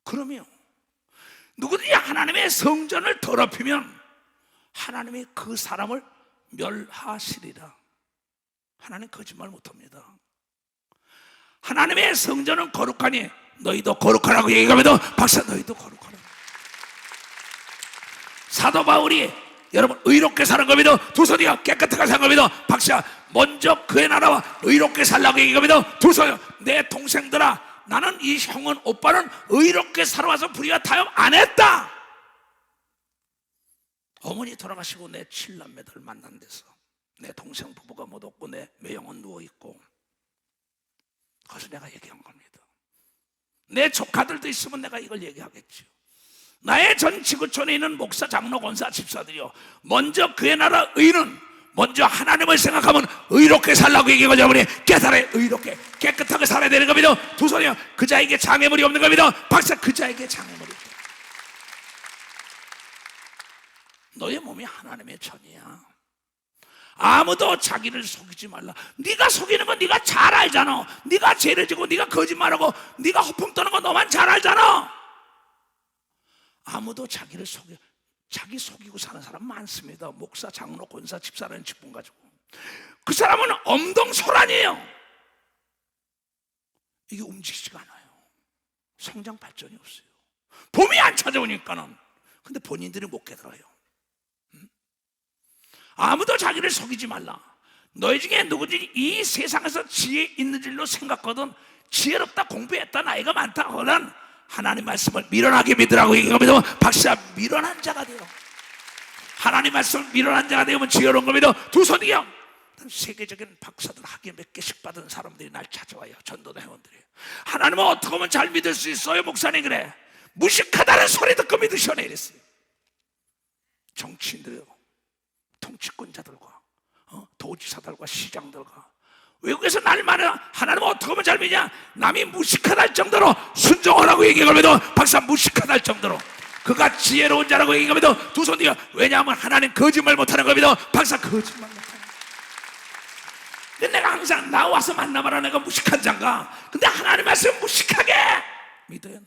그러면 누구든지 하나님의 성전을 더럽히면 하나님이 그 사람을 멸하시리라. 하나님 거짓말 못합니다. 하나님의 성전은 거룩하니 너희도 거룩하라고 얘기하면서 박사, 너희도 거룩하라. 사도 바울이 여러분 의롭게 사는 겁니다. 두손이가 깨끗하게 사는 겁니다. 박사, 먼저 그의 나라와 의롭게 살라고 얘기합니다. 두손이, 내 동생들아, 나는 이 형은, 오빠는 의롭게 살아와서 불의와 타협 안 했다. 어머니 돌아가시고 내 7남매들 만난 데서 내 동생 부부가 못 없고 내 매형은 누워있고, 그래서 내가 얘기한 겁니다. 내 조카들도 있으면 내가 이걸 얘기하겠죠. 나의 전 지구촌에 있는 목사, 장로, 권사, 집사들이요, 먼저 그의 나라 의는 먼저 하나님을 생각하면 의롭게 살라고 얘기하죠. 우리 깨달아 의롭게 깨끗하게 살아야 되는 겁니다. 두 손이요, 그 자에게 장애물이 없는 겁니다. 박사, 그 자에게 장애물이 없다. 너의 몸이 하나님의 전이야. 아무도 자기를 속이지 말라. 네가 속이는 건 네가 잘 알잖아. 네가 죄를 지고 네가 거짓말하고 네가 허풍 떠는 거 너만 잘 알잖아. 아무도 자기를 자기 속이고 사는 사람 많습니다. 목사, 장로, 권사, 집사라는 직분 가지고 그 사람은 엄동소란이에요. 이게 움직이지가 않아요. 성장 발전이 없어요. 봄이 안 찾아오니까는. 근데 본인들이 못 깨달아요. 아무도 자기를 속이지 말라. 너희 중에 누구든지 이 세상에서 지혜 있는 줄로 생각하거든 지혜롭다, 공부했다, 나이가 많다 하거든 하나님 말씀을 미련하게 믿으라고 얘기하면 박사, 미련한 자가 돼요. 하나님 말씀을 미련한 자가 되면 지혜로운 겁니다. 두 손이요. 세계적인 박사들 학위 몇 개씩 받은 사람들이 날 찾아와요. 전도다 회원들이. 하나님은 어떻게 하면 잘 믿을 수 있어요? 목사님, 그래. 무식하다는 소리 듣고 믿으셔네 이랬어요. 정치인들이요, 통치권자들과 도지사들과 시장들과 외국에서 날마다 하나님은 어떻게 하면 잘 믿냐? 남이 무식하다 할 정도로 순종하라고 얘기하면서 박사, 무식하다 할 정도로 그가 지혜로운 자라고 얘기하면서 두 손 뒤에, 왜냐하면 하나님 거짓말 못하는 겁니다. 박사, 거짓말 못하는. 근데 내가 항상 나와서 만나봐라, 내가 무식한 자인가? 근데 하나님 말씀 무식하게 믿어요.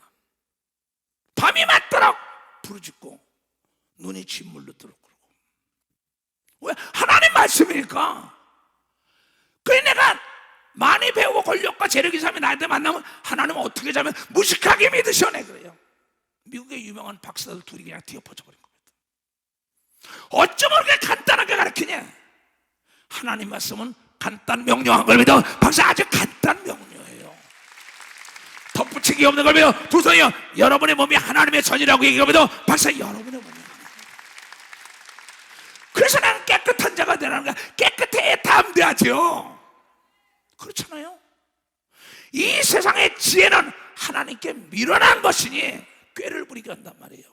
밤이 맞도록 부르짖고 눈이 진물로 들었고. 왜? 하나님 말씀이니까. 그래, 내가 많이 배우고 권력과 재력이 사람이 나한테 만나면 하나님은 어떻게 자면 무식하게 믿으셔네 그래요. 미국의 유명한 박사들 둘이 그냥 뒤엎어져 버린 겁니다. 어쩌면 그렇게 간단하게 가르치냐? 하나님 말씀은 간단 명료한 걸 믿어. 박사, 아주 간단 명료해요. 덧붙이기 없는 걸 믿어. 두 손이요, 여러분의 몸이 하나님의 전이라고 얘기하면서 박사, 여러분의 몸이 그래서 나는 깨끗한 자가 되라는 거야. 깨끗해야 담대하죠. 그렇잖아요. 이 세상의 지혜는 하나님께 미련한 것이니 꾀를 부리게 한단 말이에요.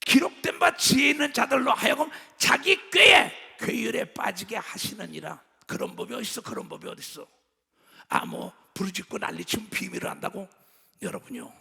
기록된 바 지혜 있는 자들로 하여금 자기 꾀에 괴율에 빠지게 하시느니라. 그런 법이 어딨어? 그런 법이 어딨어? 뭐 부르짖고 난리치면 비밀을 한다고? 여러분요,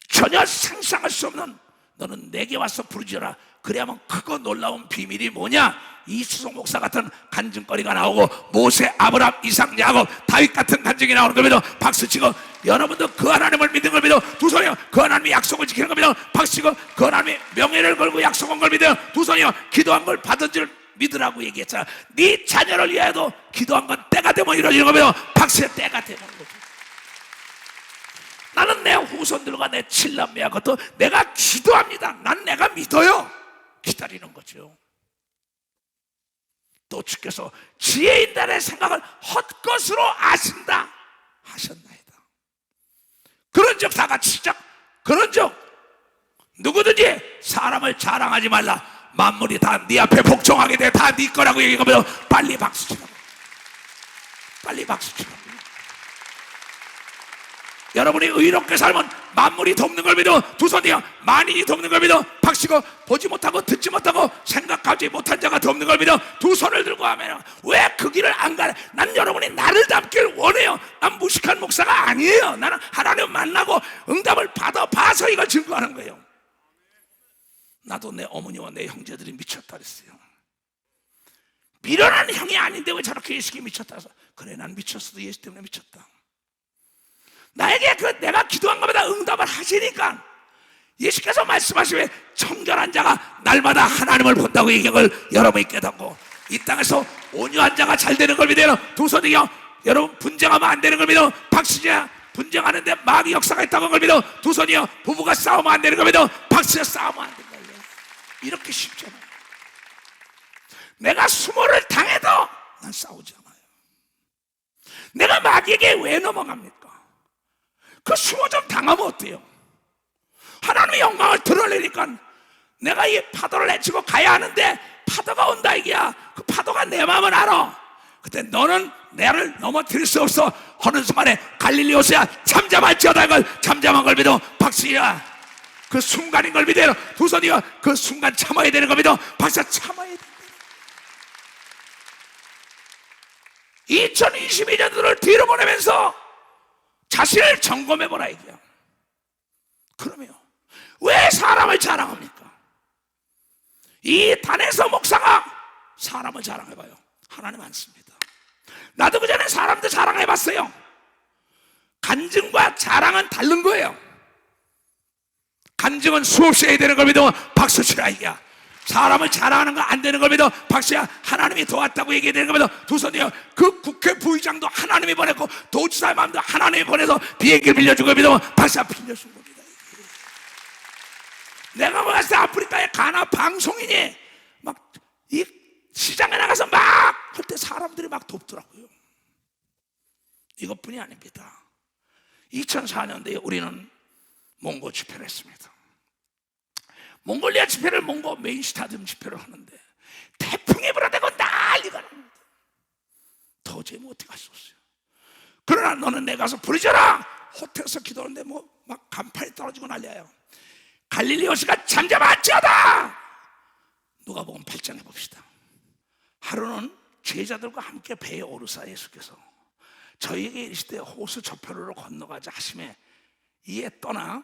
전혀 상상할 수 없는, 너는 내게 와서 부르짖어라. 그래야만 크고 놀라운 비밀이 뭐냐? 이수송 목사 같은 간증거리가 나오고, 모세, 아브라함, 이삭, 야곱, 다윗 같은 간증이 나오는 걸 믿어 박수치고, 여러분도 그 하나님을 믿는 걸 믿어 두 손이요. 그 하나님이 약속을 지키는 걸 믿어 박수치고, 그 하나님이 명예를 걸고 약속한 걸 믿어 두 손이요. 기도한 걸 받은 줄 믿으라고 얘기했잖아. 네 자녀를 위하여도 기도한 건 때가 되면 이루어지는 걸 믿어 박수의 때가 되는 거죠. 나는 내 후손들과 내 칠남매하고도 내가 기도합니다. 난 내가 믿어요. 기다리는 거죠. 또 주께서 지혜인단의 생각을 헛것으로 아신다 하셨나이다. 그런즉 다 같이 시작. 그런즉 누구든지 사람을 자랑하지 말라. 만물이 다 네 앞에 복종하게 돼. 다 네 거라고 얘기하면 빨리 박수치라고. 빨리 박수치라고. 여러분이 의롭게 살면 만물이 돕는 걸 믿어 두 손이요. 만인이 돕는 걸 믿어 박수고, 보지 못하고 듣지 못하고 생각하지 못한 자가 돕는 걸 믿어 두 손을 들고 하면, 왜 그 길을 안 가래? 난 여러분이 나를 닮길 원해요. 난 무식한 목사가 아니에요. 나는 하나님 만나고 응답을 받아봐서 이걸 증거하는 거예요. 나도 내 어머니와 내 형제들이 미쳤다 그랬어요. 미련한 형이 아닌데 왜 저렇게 예수께 미쳤다 해서, 그래 난 미쳤어도 예수 때문에 미쳤다. 나에게 내가 기도한 것마다 응답을 하시니까, 예수께서 말씀하시면 청결한 자가 날마다 하나님을 본다고 얘기한 걸 여러분이 깨닫고, 이 땅에서 온유한 자가 잘 되는 걸 믿어요. 두 손이요. 여러분 분쟁하면 안 되는 걸 믿어 박수자. 분쟁하는데 마귀 역사가 있다고 한 걸 믿어 두 손이요. 부부가 싸우면 안 되는 걸 믿어 박수자. 싸우면 안 되는 걸 믿어. 이렇게 쉽잖아요. 내가 수모를 당해도 난 싸우지 않아요. 내가 마귀에게 왜 넘어갑니까? 그 수모 좀 당하면 어때요? 하나님의 영광을 드러내니까 내가 이 파도를 헤치고 가야 하는데 파도가 온다 이게야. 그 파도가 내 마음을 알아. 그때 너는 나를 넘어뜨릴 수 없어. 하는 순간에 갈릴리 호수야 잠잠할지어다. 이걸 잠잠한 걸 믿어 박수야. 그 순간인 걸 믿어요. 두 손이요. 그 순간 참아야 되는 걸 믿어 박수. 참아야 돼. 2022년도를 뒤로 보내면서 자신을 점검해보라 이게요. 그러면 왜 사람을 자랑합니까? 이 단에서 목사가 사람을 자랑해봐요. 하나님 않습니다. 나도 그전에 사람들 자랑해봤어요. 간증과 자랑은 다른 거예요. 간증은 수없이 해야 되는 걸 믿어 박수치라 이게야. 사람을 자랑하는 거 안 되는 걸 믿어 박수야. 하나님이 도왔다고 얘기해야 되는 걸 믿어 두 손이요. 그 국회 부의장도 하나님이 보냈고 도지사의 마음도 하나님이 보내서 비행기를 빌려준 걸 믿어 박수야. 빌려준 겁니다. 내가 봤을 때 아프리카의 가나 방송인이 막 이 시장에 나가서 막 할 때 사람들이 막 돕더라고요. 이것뿐이 아닙니다. 2004년도에 우리는 몽고 집회를 했습니다. 몽골리아 집회를 몽고 메인 스타디움 집회를 하는데 태풍이 불어대고 난리가 납니다. 도저히 못 어떻게 할 수 없어요. 그러나 너는 내 가서 부르짖어라. 호텔에서 기도하는데 뭐 막 간판이 떨어지고 난리예요. 갈릴리 호수가 잠잠할지어다. 누가복음 8장에 봅시다. 하루는 제자들과 함께 배에 오르사 예수께서 저희에게 이르시되 호수 저편으로 건너가자 하심에 이에 떠나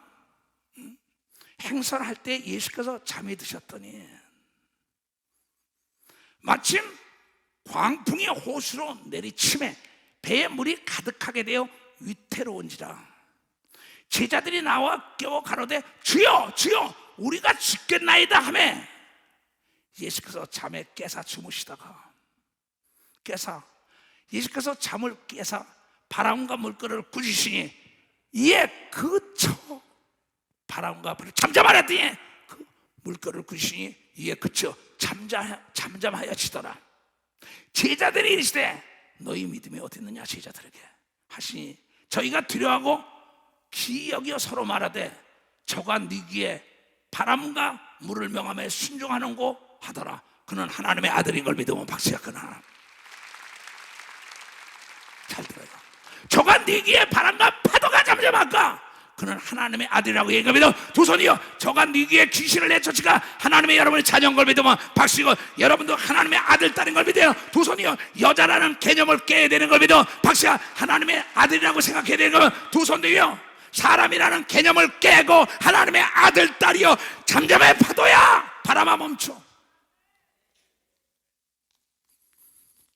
행선할 때 예수께서 잠이 드셨더니 마침 광풍이 호수로 내리침에 배에 물이 가득하게 되어 위태로운지라 제자들이 나와 깨워 가로되 주여 주여 우리가 죽겠나이다 하매 예수께서 잠에 깨사 주무시다가 예수께서 잠을 깨사 바람과 물결을 꾸짖으시니 이에 그쳐 바람과 불을 잠잠하랬더니 그 물결을 꾸짖으니 이에 그쳐 잠잠하여지더라. 제자들이 이르시되 너희 믿음이 어디 있느냐 제자들에게 하시니 저희가 두려워하고 기여겨 서로 말하되 저가 네 귀에 바람과 물을 명함에 순종하는고 하더라. 그는 하나님의 아들인 걸 믿으면 박수야. 그는 하나님. 잘 들어요. 저가 네 귀에 바람과 파도가 잠잠할까? 그는 하나님의 아들이라고 얘기합니다. 두 손이요, 저가 네게 귀신을 내쫓으니까 하나님의 여러분의 자녀인 걸 믿으면 박수이고, 여러분도 하나님의 아들, 딸인 걸 믿어요. 두 손이요, 여자라는 개념을 깨야 되는 걸 믿어 박수야. 하나님의 아들이라고 생각해야 되는 거면 두 손도요, 사람이라는 개념을 깨고 하나님의 아들, 딸이요, 잠잠해 파도야, 바람아 멈춰.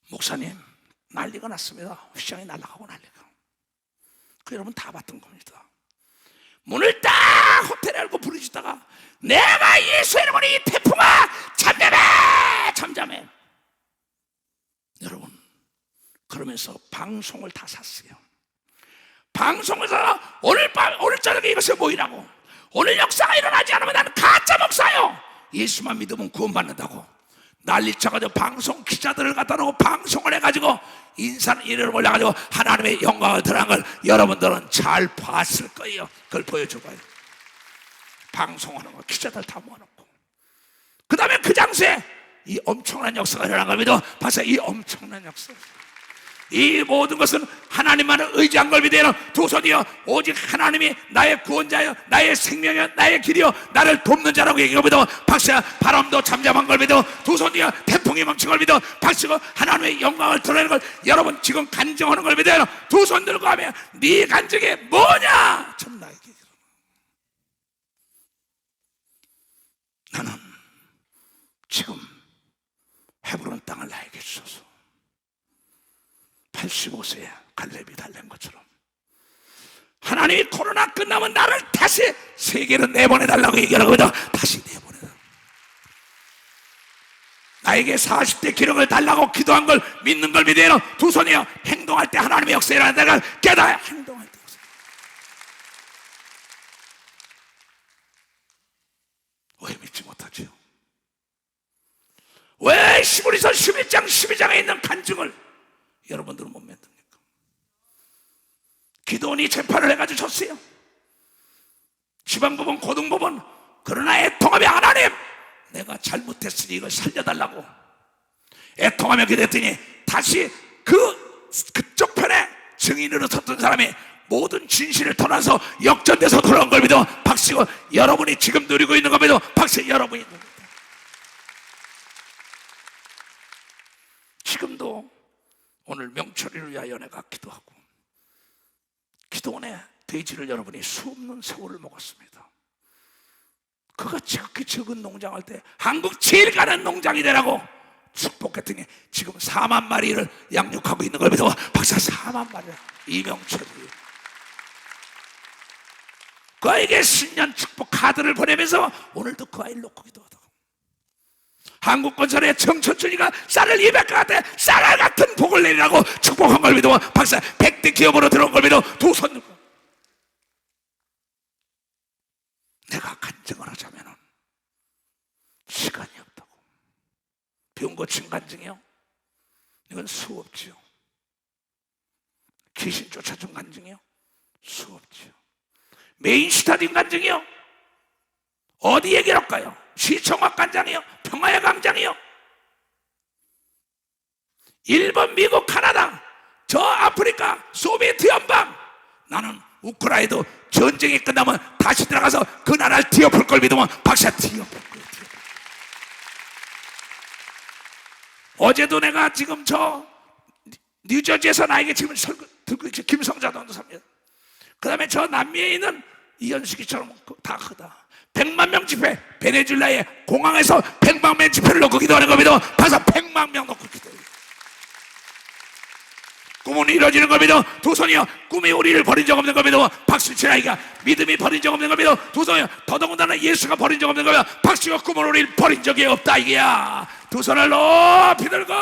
목사님, 난리가 났습니다. 휘장이 날아가고 난리가. 그 여러분 다 봤던 겁니다. 문을 딱 호텔에 열고 부르짖다가 내가 예수의 이름으로 이 태풍아 잠잠해, 잠잠해. 여러분, 그러면서 방송을 다 샀어요. 방송에서 오늘 밤, 오늘 저녁에 이것을 모이라고, 오늘 역사가 일어나지 않으면 나는 가짜 목사요, 예수만 믿으면 구원받는다고 난리 쳐가지고 방송 기자들을 갖다 놓고 방송을 해가지고 인사는 이름을 올려가지고 하나님의 영광을 드러난 걸 여러분들은 잘 봤을 거예요. 그걸 보여줘봐요. 방송하는 거 기자들 다 모아놓고, 그 다음에 그 장소에 이 엄청난 역사가 일어난 겁니다. 봐서 이 엄청난 역사, 이 모든 것은 하나님만을 의지한 걸 믿어요. 두 손이요, 오직 하나님이 나의 구원자여, 나의 생명이여, 나의 길이여, 나를 돕는 자라고 얘기합니다. 박수야. 바람도 잠잠한 걸 믿어. 두 손이요, 태풍이 멈춘 걸 믿어. 박수고, 하나님의 영광을 드러내는 걸 여러분 지금 간증하는 걸 믿어요. 두 손 들고 하면 네 간증이 뭐냐? 참 나에게 나는 지금 헤브론 땅을 나에게 주소서. 85세에 갈렙이 달랜 것처럼 하나님이 코로나 끝나면 나를 다시 세계로 내보내달라고 얘기하거든요. 다시 내보내달라고. 나에게 40대 기록을 달라고 기도한 걸 믿는 걸 믿어요. 두 손이요, 행동할 때 하나님의 역사에 일어나는 걸 깨달아야 행동할 때. 왜 믿지 못하지요? 왜 히브리서 11장 12장에 있는 간증을 여러분들은 못 믿습니까? 기도원이 재판을 해가지고 졌어요. 지방법원, 고등법원. 그러나 애통하며 하나님, 내가 잘못했으니 이걸 살려달라고 애통하며 기도했더니 다시 그쪽 편에 증인으로 섰던 사람이 모든 진실을 털어서 역전돼서 돌아온 걸 믿어 박수고, 여러분이 지금 누리고 있는 걸 믿어 박수. 여러분이 지금도 오늘 명철일을 위하여 내가 기도하고, 기도원에 돼지를 여러분이 수없는 세월을 먹었습니다. 그가 지극히 적은 농장할 때 한국 제일 가는 농장이 되라고 축복했더니 지금 4만 마리를 양육하고 있는 걸 믿어 박사. 4만 마리야. 이명철이 그 아이에게 신년 축복 카드를 보내면서 오늘도 그 아이를 놓고 기도하다가 한국건설의 정천준이가 쌀을 200가대 쌀알 같은 복을 내리라고 축복한 걸 믿어 박사. 100대 기업으로 들어온 걸 믿어 두 손 들고. 내가 간증을 하자면 시간이 없다고. 병 고친 간증이요? 이건 수없지요. 귀신 쫓아준 간증이요? 수없지요. 메인스타딘 간증이요? 어디 얘기를 할까요? 시청학 간장이요? 평화의 광장이요? 일본, 미국, 카나다, 저 아프리카, 소비에트 연방. 나는 우크라이나도 전쟁이 끝나면 다시 들어가서 그 나라를 뒤엎을 걸 믿으면 박사 뒤엎을 거예요. 어제도 내가 지금 저 뉴저지에서 나에게 지금 들고 있죠. 김성자도 삽니다. 그 다음에 저 남미에 있는 이현숙이처럼 다 크다. 100만 명 집회, 베네수엘라의 공항에서 100만 명 집회를 놓고 기도하는 겁니다. 봐서 100만 명 놓고 기도해요. 꿈은 이루어지는 겁니다. 두 손이요, 꿈이 우리를 버린 적 없는 겁니다. 박수치 아이가 믿음이 버린 적 없는 겁니다. 두 손이요, 더더군다나 예수가 버린 적 없는 겁니다. 박수가 꿈은 우리를 버린 적이 없다 이게야. 두 손을 높이 들고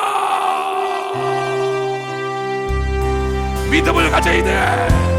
믿음을 가져야 돼.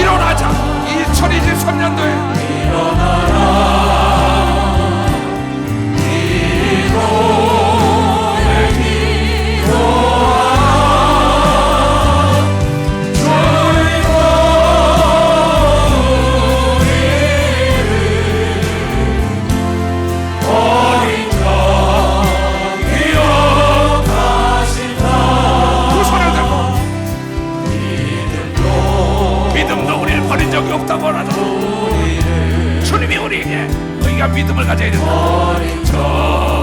일어나자. 2023년도에 적이 없다고 하나 주님이 우리에게 우리가 믿음을 가져야 된다.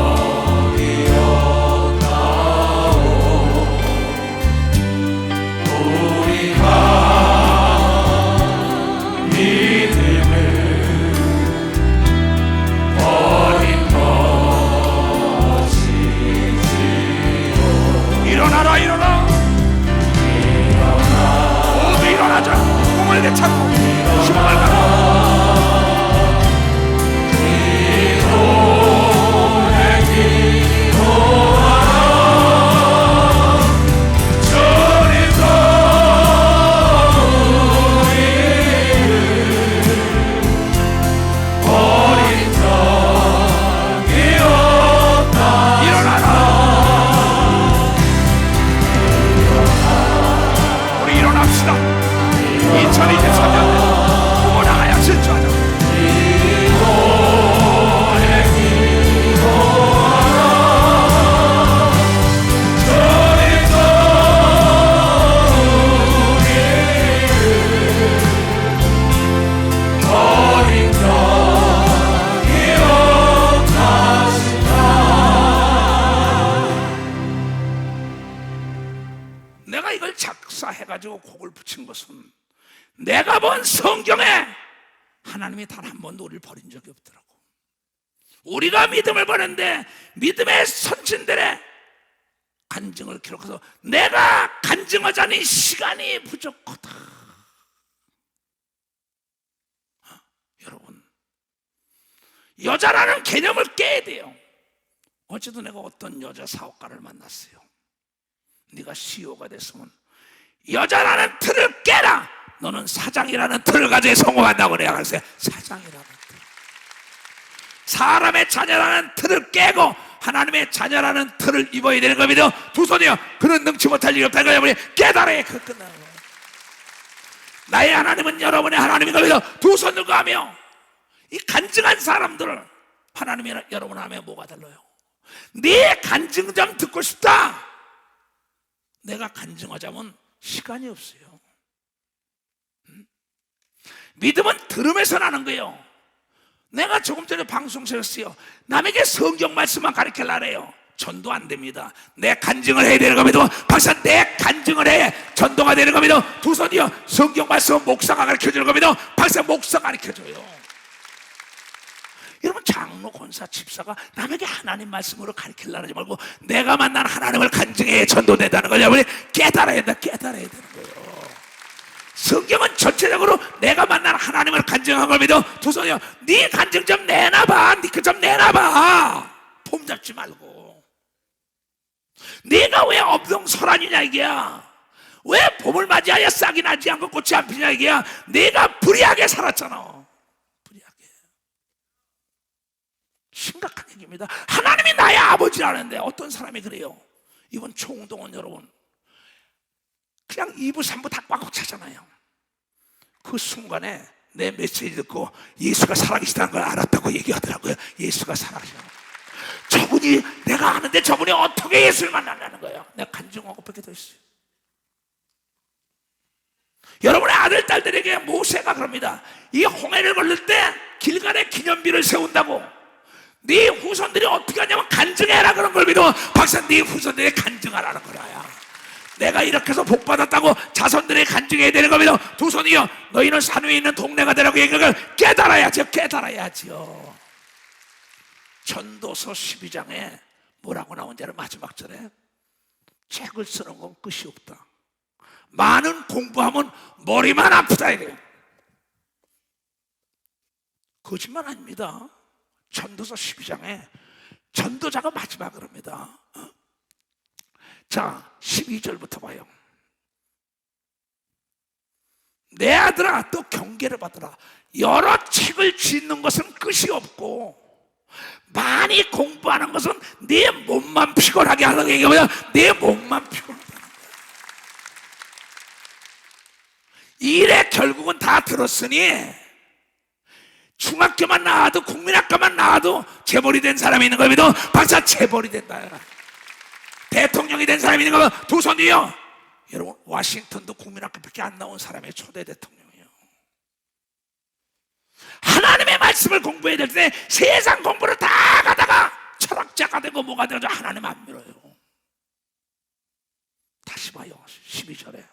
일어나라 일어나 모두 일어나자. 꿈을 되찾고 희망을 갖고 우리 일어납시다. 2023년 부모 나가야 실수하자. 내가 이걸 작사해가지고 곡을 붙인 것은 내가 본 성경에 하나님이 단 한 번도 우리를 버린 적이 없더라고. 우리가 믿음을 버렸는데 믿음의 선진들의 간증을 기록해서 내가 간증하자니 시간이 부족하다. 여러분, 여자라는 개념을 깨야 돼요. 어제도 내가 어떤 여자 사업가를 만났어요. 네가 CEO가 됐으면 여자라는 틀을 깨라. 너는 사장이라는 틀을 가지고 성공한다고 그래야 하겠어요. 사장이라는 틀, 사람의 자녀라는 틀을 깨고 하나님의 자녀라는 틀을 입어야 되는 겁니다. 두 손이요. 그는 능치 못할 일이 없다는 거예요. 깨달아야 그 끝나는 거예요. 나의 하나님은 여러분의 하나님인 겁니다. 두 손 들고 하며 이 간증한 사람들을 하나님이 여러분 하면 뭐가 달라요? 네 간증 좀 듣고 싶다. 내가 간증하자면 시간이 없어요. 믿음은 들음에서 나는 거예요. 내가 조금 전에 방송에서요, 남에게 성경 말씀만 가르치려래요. 전도 안 됩니다. 내 간증을 해야 되는 겁니다. 박사, 내 간증을 해 전도가 되는 겁니다. 두 손이요. 성경 말씀은 목사가 가르쳐주는 겁니다. 박사, 목사가 가르쳐줘요. 여러분, 장로, 권사, 집사가 남에게 하나님 말씀으로 가르치려고 하지 말고 내가 만난 하나님을 간증해 전도된다는 거예요. 깨달아야 된다. 깨달아야 되는 거예요. 성경은 전체적으로 내가 만난 하나님을 간증한 겁니다. 두 손이요. 네 간증 좀 내놔봐. 네 그 좀 내놔봐. 폼 잡지 말고. 네가 왜 엄동설하느냐 이게야. 왜 봄을 맞이하여 싹이 나지 않고 꽃이 안 피냐 이게야. 네가 불의하게 살았잖아. 불의하게. 심각한 얘기입니다. 하나님이 나의 아버지라는데 어떤 사람이 그래요. 이번 총동원 여러분 그냥 2부 3부 다 꽉꽉 차잖아요. 그 순간에 내 메시지 듣고 예수가 살아계시다는 걸 알았다고 얘기하더라고요. 예수가 살아계시다는 걸. 저분이 내가 아는데 저분이 어떻게 예수를 만나냐는 거예요. 내가 간증하고 뵙게 돼 있어요. 여러분의 아들 딸들에게 모세가 그럽니다. 이 홍해를 걸릴 때 길갈에 기념비를 세운다고 네 후손들이 어떻게 하냐면 간증해라 그런 걸 믿어. 박사, 네 후손들이 간증하라는 거야. 내가 이렇게 해서 복받았다고 자손들이 간증해야 되는 겁니다. 두 손이요. 너희는 산 위에 있는 동네가 되라고 얘기를 깨달아야죠. 깨달아야죠. 전도서 12장에 뭐라고 나온지를 마지막 절에 책을 쓰는 건 끝이 없다. 많은 공부하면 머리만 아프다 이래요. 거짓말 아닙니다. 전도서 12장에 전도자가 마지막으로 합니다. 자, 12절부터 봐요. 내 아들아 또 경계를 받으라. 여러 책을 짓는 것은 끝이 없고 많이 공부하는 것은 내 몸만 피곤하게 하는 게 아니라 내 몸만 피곤하다는 거야. 일에 결국은 다 들었으니 중학교만 나와도 국민학교만 나와도 재벌이 된 사람이 있는 걸 믿어 박사 재벌이 된다. 대통령이 된 사람이 있는 거 두 손 위요. 여러분 워싱턴도 국민학교밖에 안 나온 사람의 초대 대통령이에요. 하나님의 말씀을 공부해야 될 때 세상 공부를 다 가다가 철학자가 되고 뭐가 되고 하나님 안 밀어요. 다시 봐요. 12절에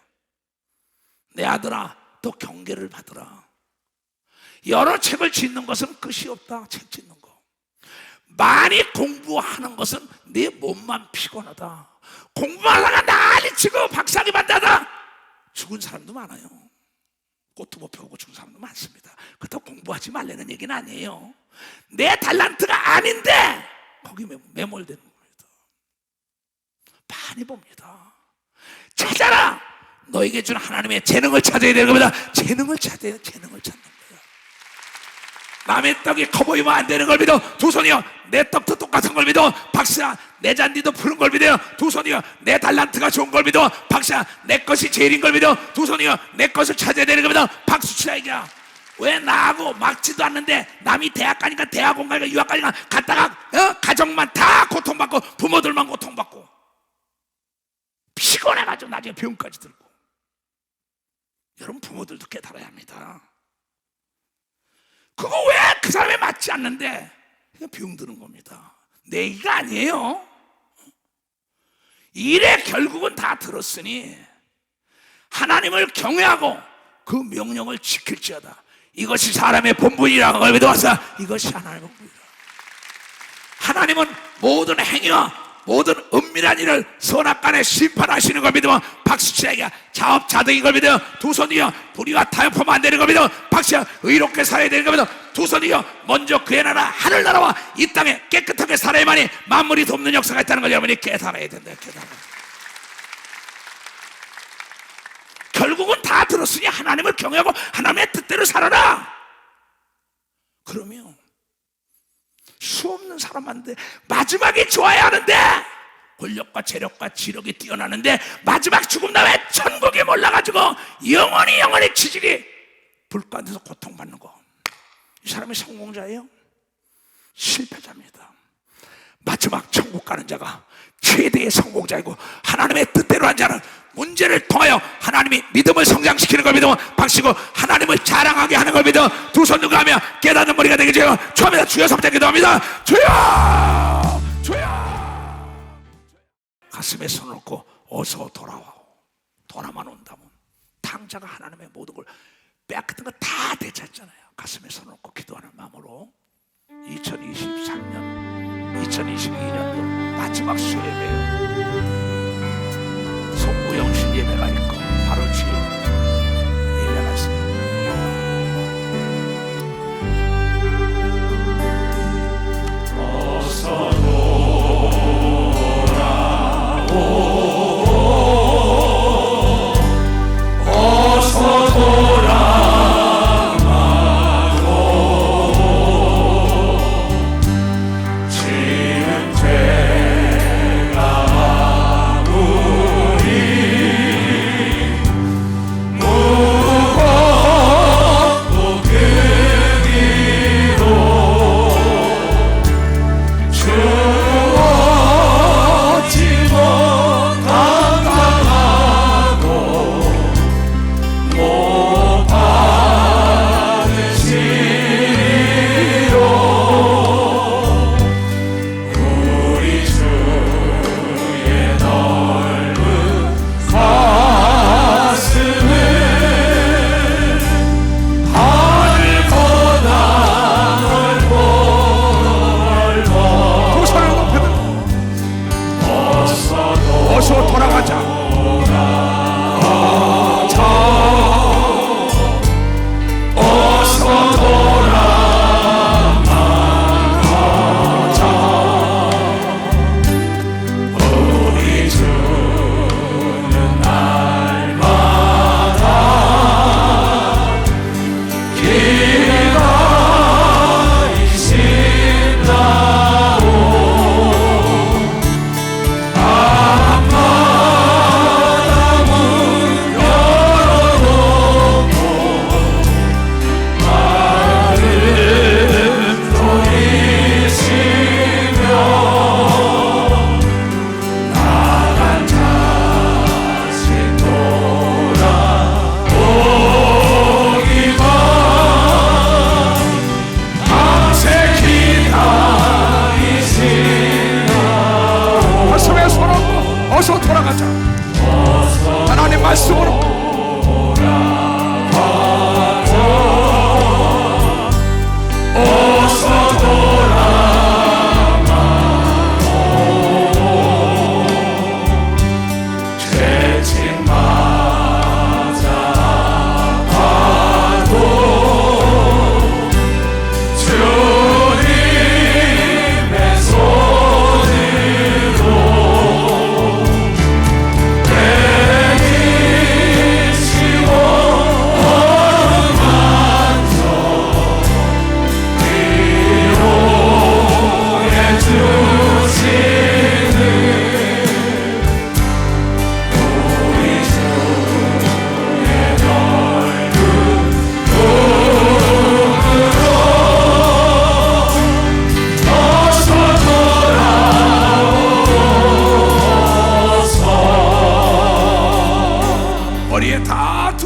내 아들아 또 경계를 받으라. 여러 책을 짓는 것은 끝이 없다. 책 짓는 거 많이 공부하는 것은 네 몸만 피곤하다. 공부하다가 난리치고 박사학위 받다가 죽은 사람도 많아요. 꽃두부 펴고 죽은 사람도 많습니다. 그렇다고 공부하지 말라는 얘기는 아니에요. 내 달란트가 아닌데 거기 매몰되는 겁니다. 많이 봅니다. 찾아라. 너에게 준 하나님의 재능을 찾아야 되는 겁니다. 재능을 찾아야 재능을 찾는 거예요. 남의 떡이 커 보이면 안 되는 걸 믿어. 두 손이요. 내 떡도 똑같은 걸 믿어. 박사 내 잔디도 푸른 걸 믿어요. 두 손이요. 내 달란트가 좋은 걸 믿어. 박사 내 것이 제일인 걸 믿어. 두 손이요. 내 것을 찾아야 되는 걸 믿어. 박수 치라 이거야. 왜 나하고 막지도 않는데 남이 대학 가니까 대학원 가니까 유학 가니까 갔다가 가정만 다 고통받고 부모들만 고통받고 피곤해가지고 나중에 병까지 들고. 여러분 부모들도 깨달아야 합니다. 그거 왜 그 사람에 맞지 않는데 병드는 겁니다. 내 얘기가 아니에요. 일에 결국은 다 들었으니 하나님을 경외하고 그 명령을 지킬지어다. 이것이 사람의 본분이라는 걸 믿어왔어. 이것이 하나님의 본분이다. 하나님은 모든 행위와 모든 은밀한 일을 선악간에 심판하시는 걸 믿으면 박수치에게 자업자득인 걸 믿어요. 두 손이요. 불의와 타협하면 안 되는 걸 믿어. 박수야. 의롭게 살아야 되는 걸 믿어. 두 손이요. 먼저 그의 나라 하늘나라와 이 땅에 깨끗하게 살아야만이 만물이 돕는 역사가 있다는 걸 여러분이 깨달아야 된다. 깨달아. 결국은 다 들었으니 하나님을 경외하고 하나님의 뜻대로 살아라. 그러면 수없는 사람한테 마지막이 좋아야 하는데 권력과 재력과 지력이 뛰어나는데 마지막 죽음 다음에 천국에 몰라가지고 영원히 지질이 불가운데서 고통받는 거. 이 사람이 성공자예요? 실패자입니다. 마지막 천국 가는 자가 최대의 성공자이고 하나님의 뜻대로 한 자는 문제를 통하여 하나님이 믿음을 성장시키는 걸 믿으면 박시고 하나님을 자랑하게 하는 걸 믿어. 두 손 누가 하며 깨닫는 머리가 되게 주여. 주합니다. 주여 삼자 기도합니다. 주여 주여. 가슴에 손을 얹고 어서 돌아와. 돌아만 온다면 당자가 하나님의 모든 걸 빼앗겼던 거 다 되찾잖아요. 가슴에 손을 얹고 기도하는 마음으로 2023년 2022년도 마지막 수예배요. 송구영신 예배가 있고 바로 주에 예배가 있어요. 어서 돌아오 어서 돌아가고 지은 죄가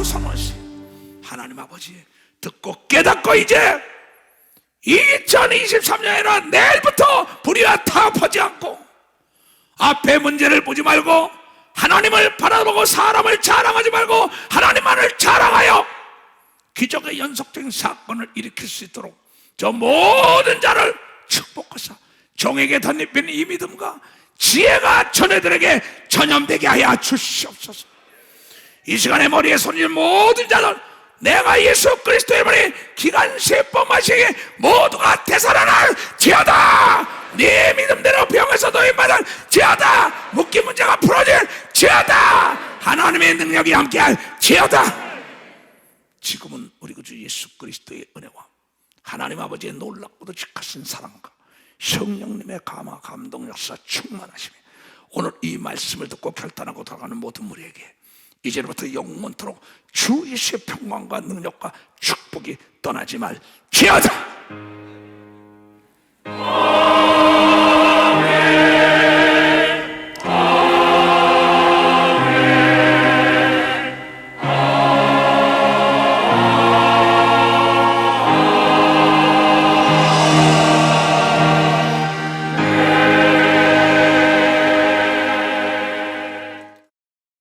두 손을 하나님 아버지 듣고 깨닫고 이제 2023년에는 내일부터 불의와 타협하지 않고 앞에 문제를 보지 말고 하나님을 바라보고 사람을 자랑하지 말고 하나님만을 자랑하여 기적의 연속적인 사건을 일으킬 수 있도록 저 모든 자를 축복하사 종에게 덧입힌 이 믿음과 지혜가 전애들에게 전염되게 하여 주시옵소서. 이 시간에 머리에 손님 모든 자들 내가 예수 그리스도의 머리 기간세법 마시게 모두가 되살아날지어다. 네 믿음대로 병에서 노인받을 지어다. 묶인 문제가 풀어질 지어다. 하나님의 능력이 함께할 지어다. 지금은 우리 구주 예수 그리스도의 은혜와 하나님 아버지의 놀랍고도 직하신 사랑과 성령님의 감화 감동 역사 충만하시며 오늘 이 말씀을 듣고 결단하고 돌아가는 모든 우리에게 이제부터 영원토록 주 예수의 평강과 능력과 축복이 떠나지 말지어다.